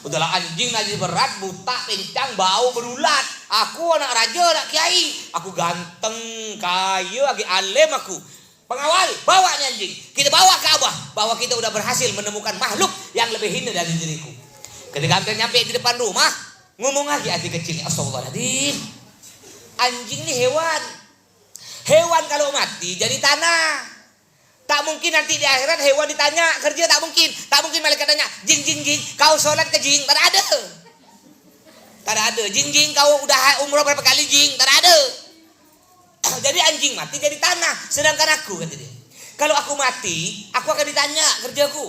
Udahlah anjing najis berat, buta, pincang, bau, berulat. Aku anak raja, anak kiai. Aku ganteng, kaya, lagi alim aku. Pengawal, bawa nih anjing. Kita bawa ke Abah. Bahwa kita udah berhasil menemukan makhluk yang lebih hina dari diriku. Ketika hampir nyampe di depan rumah, ngomong lagi hati kecilnya. Astagfirullahaladzim. Anjing ini hewan. Hewan kalau mati jadi tanah. Tak mungkin nanti di akhirat hewan ditanya kerja, tak mungkin malaikat tanya jing kau sholat ke jing, tak ada jing kau udah umroh berapa kali jing, tak ada. Jadi anjing mati jadi tanah, sedangkan aku kata dia, kalau aku mati aku akan ditanya kerjaku,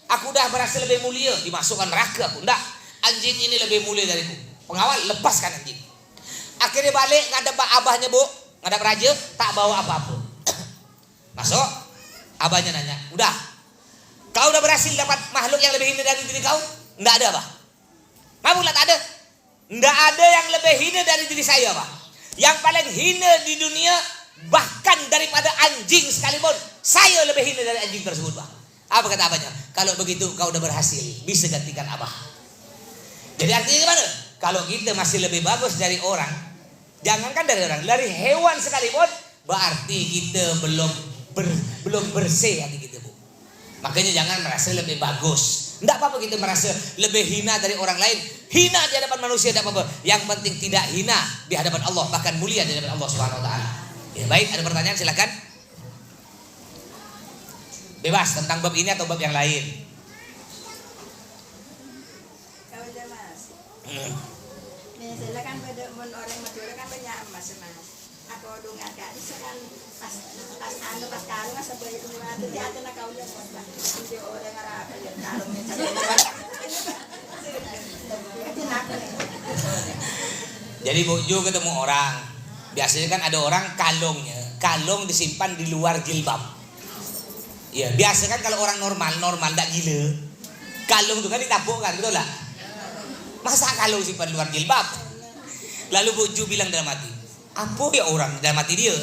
aku udah berhasil lebih mulia, dimasukkan neraka aku, enggak, anjing ini lebih mulia dariku. Pengawal lepaskan anjing. Akhirnya balik ngadep abahnya bu, ngadep raja, tak bawa apa-apa. Masuk. Abahnya nanya, udah, kau udah berhasil dapat makhluk yang lebih hina dari diri kau? Enggak ada, Pak. Mabulah tak ada. Enggak ada yang lebih hina dari diri saya, Pak. Yang paling hina di dunia, bahkan daripada anjing sekalipun, saya lebih hina dari anjing tersebut, Pak. Apa kata abahnya? Kalau begitu kau udah berhasil, bisa gantikan abah. Jadi artinya gimana? Kalau kita masih lebih bagus dari orang, jangankan dari orang, dari hewan sekalipun, berarti kita belum bersih hati kita, Bu. Makanya jangan merasa lebih bagus. Tidak apa-apa kita merasa lebih hina dari orang lain. Hina di hadapan manusia tidak apa-apa. Yang penting tidak hina di hadapan Allah, bahkan mulia di hadapan Allah Subhanahu wa taala. Ya, baik, ada pertanyaan silakan. Bebas tentang bab ini atau bab yang lain. Kalau dia Mas. Silakan pada orang Madura kan banyak emas, Mas. Aku dungan kan sekarang pas kalung asa bayi umur itu dia ada kau lihat Mas. Dia orang Arab dia kalungnya Jadi bojo ketemu orang. Biasanya kan ada orang kalung disimpan di luar jilbab. Ya, biasa kan kalau orang normal enggak gila. Kalung itu kan ditabuk kan, betul lah? Masa kalung simpan di luar jilbab? Lalu bojo bilang dalam hati, apa ya orang dalam hati dia?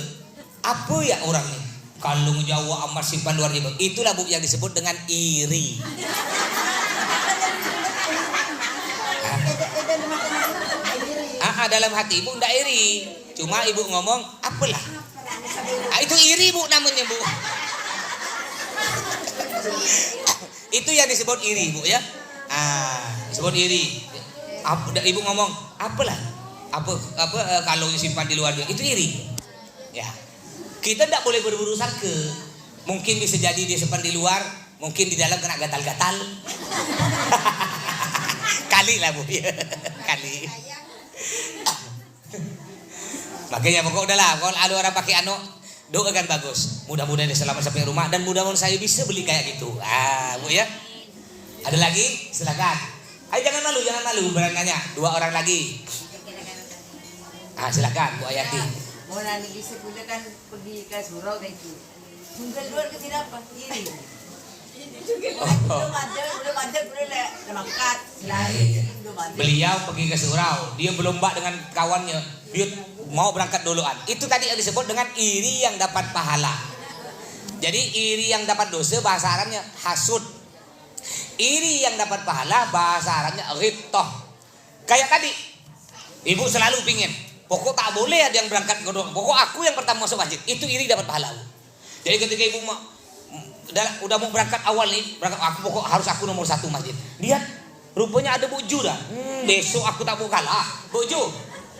Apa ya orang ini? Kalung Jawa amat simpan luar jilbab. Itulah bu yang disebut dengan iri. Dalam hati ibu enggak iri. Cuma ibu ngomong, apalah. Itu iri bu namanya bu. Itu yang disebut iri bu ya. Disebut iri. Ibu ngomong, apalah. Kalau simpan di luar itu iri. Ya. Kita tidak boleh berburu sangka. Mungkin bisa jadi dia simpan di luar, mungkin di dalam kena gatal-gatal. Kali lah bu ya. Kali. Makanya pokok udahlah, kalau ada orang pakai doakan bagus. Mudah-mudahan dia selamat sampai rumah dan mudah-mudahan saya bisa beli kayak gitu. Bu ya. Ada lagi? Silakan. Ayo jangan malu berani nanya. 2 orang lagi. Silakan Bu Ayati. Mau nanti bisa kan pergi ke surau kayak itu. Tunggal luar ke tidak apa? Iri. Belum ada, belum makan. Beliau pergi ke surau, dia berlomba dengan kawannya, dia mau berangkat duluan. Itu tadi yang disebut dengan iri yang dapat pahala. Jadi iri yang dapat dosa bahasa Arabnya hasud. Iri yang dapat pahala bahasa Arabnya ghibtah. Kayak tadi, ibu selalu pingin, pokok tak boleh ada yang berangkat ke duluan, pokok aku yang pertama masuk masjid. Itu iri dapat pahala. Jadi ketika ibu udah mau berangkat awal nih, aku pokok harus aku nomor 1 masjid. Lihat, rupanya ada buju dah. Besok aku tak mau kalah. Buju.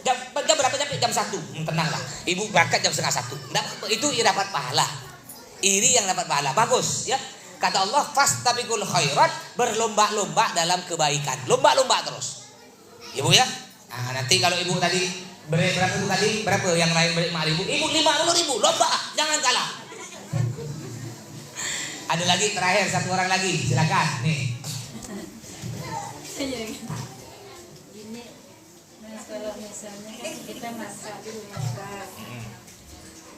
Jam berapa sampai jam 1? Tenanglah. Ibu berangkat jam setengah 1. Itu dapat pahala. Iri yang dapat pahala. Bagus ya. Kata Allah, fastabiqul khairat, berlomba-lomba dalam kebaikan. Lomba-lomba terus. Ibu ya. Nah, nanti kalau ibu tadi berapa itu tadi? Berapa yang lain beri 5.000? Ibu 50.000. Lomba, jangan kalah. Ada lagi terakhir satu orang lagi. Silakan. Nih. Ini kalau misalnya kan kita masak dulu masak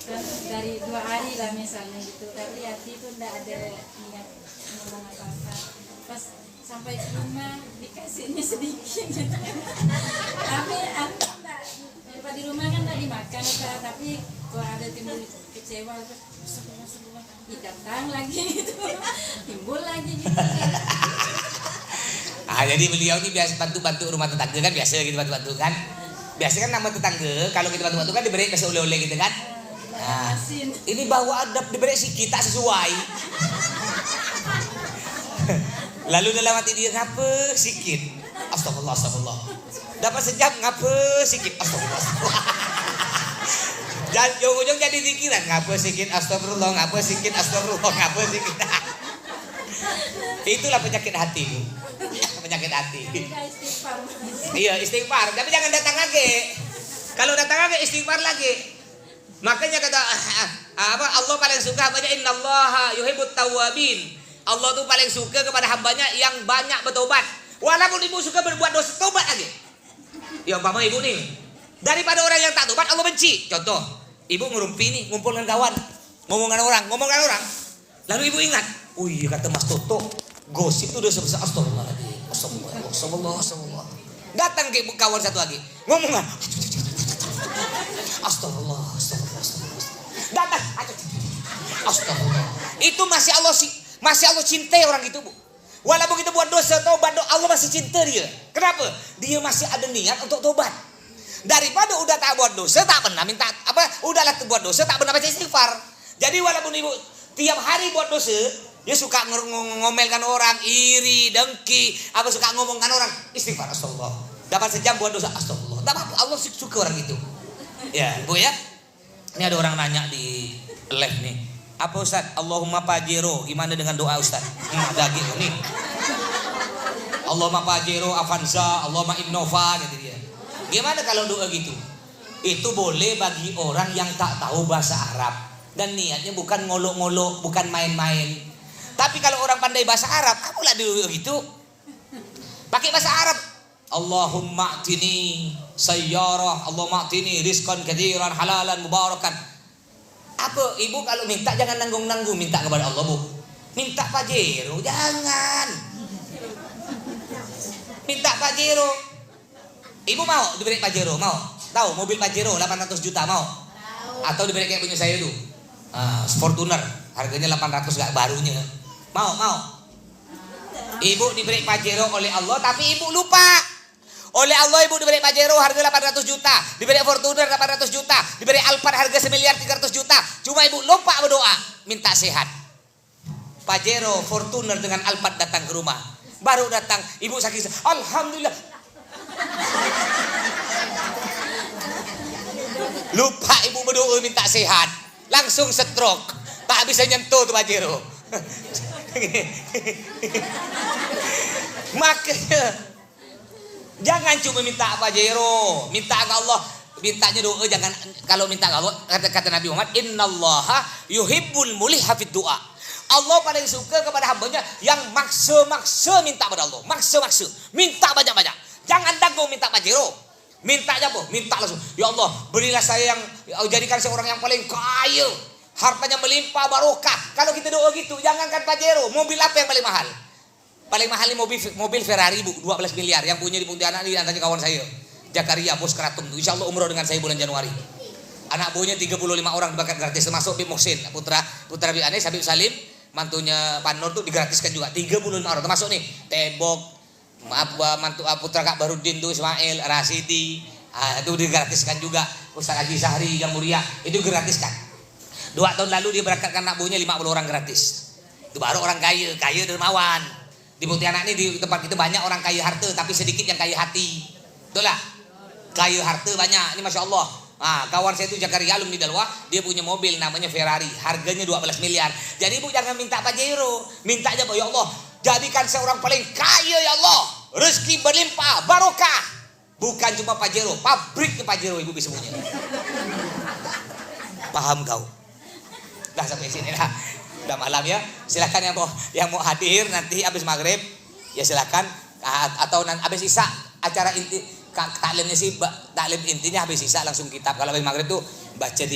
kan dari 2 hari lah misalnya gitu, tapi hati pun tidak ada niat ngomong apa-apa. Pas sampai ke rumah dikasihnya sedikit gitu. Tapi aku enggak, di rumah kan tadi makan tapi kalau ada timbul kecewa semua datang lagi gitu, timbul lagi gitu. Jadi beliau ini biasa bantu-bantu rumah tetangga kan, biasa gitu bantu-bantu kan. Biasa kan nama tetangga kalau kita bantu-bantu kan diberi kasih oleh-oleh gitu kan. Nah, ini bawa adab diberi sikit tak sesuai. Lalu dalam hati dia ngapa sikit? Astagfirullah, astagfirullah. Dapat sejam ngapa sikit? Astagfirullah. Dan ujung-ujung jadi pikiran ngapa sikit? Astagfirullah, ngapa sikit? Astagfirullah, ngapa sikit? Itulah penyakit hati. Penyakit hati. Iya, istighfar, tapi jangan datang lagi. Kalau datang lagi istighfar lagi. Makanya kata Allah paling suka banyak, innallaha yuhibbut tawwabin. Allah tuh paling suka kepada hambanya yang banyak bertobat. Walaupun ibu suka berbuat dosa, tobat lagi. Ya umpama ibu nih, daripada orang yang tak tobat Allah benci. Contoh, ibu ngerumpi nih, ngumpul dengan kawan, ngomongkan orang. Lalu ibu ingat, oh iya kata Mas Toto, gosip itu dosa besar. Astagfirullahaladzim. Astagfirullah. Datang ke kawan satu lagi, ngomongan. Astagfirullah. Datang. Astagfirullah. Itu masih Allah cintai orang itu, Bu. Walaupun kita buat dosa, tobat, Allah masih cinta dia. Kenapa? Dia masih ada niat untuk tobat. Daripada udah tak buat dosa, tak pernah minta udahlah buat dosa, tak pernah baca istighfar. Jadi walaupun ibu tiap hari buat dosa, dia suka ngomelkan orang, iri, dengki, suka ngomongkan orang, istighfar, astagfirullah. Dapat sejam buat dosa, astagfirullah. Tak apa, Allah suka orang itu. Ya, Bu ya. Ini ada orang nanya di live nih. Apa Ustaz? Allahumma pajero. Gimana dengan doa Ustaz? Ada gitu nih. Allahumma pajero avanza, Allahumma innova gitu dia. Gimana kalau doa gitu? Itu boleh bagi orang yang tak tahu bahasa Arab dan niatnya bukan ngolok-ngolok, bukan main-main. Tapi kalau orang pandai bahasa Arab, apalah doa gitu? Pakai bahasa Arab. Allahumma atini sayyarah, Allahumma atini rizqan katsiran halalan mubarakan. Apa ibu kalau minta jangan nanggung-nanggung minta kepada Allah, Bu. Minta pajero jangan. Minta pajero. Ibu mau diberi pajero, mau? Tahu mobil pajero 800 juta mau? Atau diberi kayak punya saya dulu. Fortuner harganya 800 gak barunya. Mau? Ibu diberi pajero oleh Allah tapi ibu lupa. Oleh Allah ibu diberi pajero harga 800 juta, diberi Fortuner 800 juta, diberi Alphard harga 1.300.000.000. Cuma ibu lupa berdoa, minta sehat. Pajero, Fortuner dengan Alphard datang ke rumah. Baru datang, ibu sakit. Alhamdulillah. Lupa ibu berdoa minta sehat, langsung stroke. Tak bisa nyentuh tuh pajero. Makanya jangan cuma minta pajero, minta ke Allah, mintanya doa jangan. Kalau minta ke Allah, kata Nabi Muhammad, innallaha yuhibbul muliha fid du'a. Allah paling suka kepada hambanya yang maksa-maksa minta pada Allah, maksa-maksa, minta banyak-banyak. Jangan tanggung minta pajero, minta apa? Minta langsung. Ya Allah, berilah saya yang jadikan saya orang yang paling kaya. hartanya melimpah, barokah. Kalau kita doa gitu, jangankan Pajero, mobil apa yang paling mahal? Paling mahal ini mobil Ferrari Bu, 12 miliar. Yang punya di Pontianak ini antaranya kawan saya, Jakaria Bos Keratum. Insya Allah umroh dengan saya bulan Januari. Anak buahnya 35 orang diberangkat gratis, termasuk Bib Muhsin, putra Bib Anis, Habib Salim, mantunya Pak Nur tuh digratiskan juga 35 orang. Termasuk nih Tebok, mantu putra Kak Barudin tuh Ismail, Rasidi, itu digratiskan juga. Ustaz Haji Sahri yang mulia itu digratiskan. 2 tahun lalu dia berangkatkan anak buahnya 50 orang gratis. Itu baru orang kaya dermawan. Di Pontianak ini di tempat itu banyak orang kaya harta, tapi sedikit yang kaya hati. Betul lah? Kaya harta banyak. Ini Masya Allah. Kawan saya itu Jakaria alumni Dalwa, dia punya mobil namanya Ferrari, harganya 12 miliar. Jadi ibu jangan minta Pajero, minta aja ya Allah, jadikan saya orang paling kaya ya Allah, rezeki berlimpah, barokah. Bukan cuma Pajero, pabriknya Pajero ibu bisa punya. Paham kau? Dah sampai sini lah. Udah malam ya. Silakan yang mau hadir nanti habis maghrib ya silakan, atau nanti habis isya acara inti taklimnya sih, taklim intinya habis isya langsung kitab. Kalau habis maghrib tuh baca di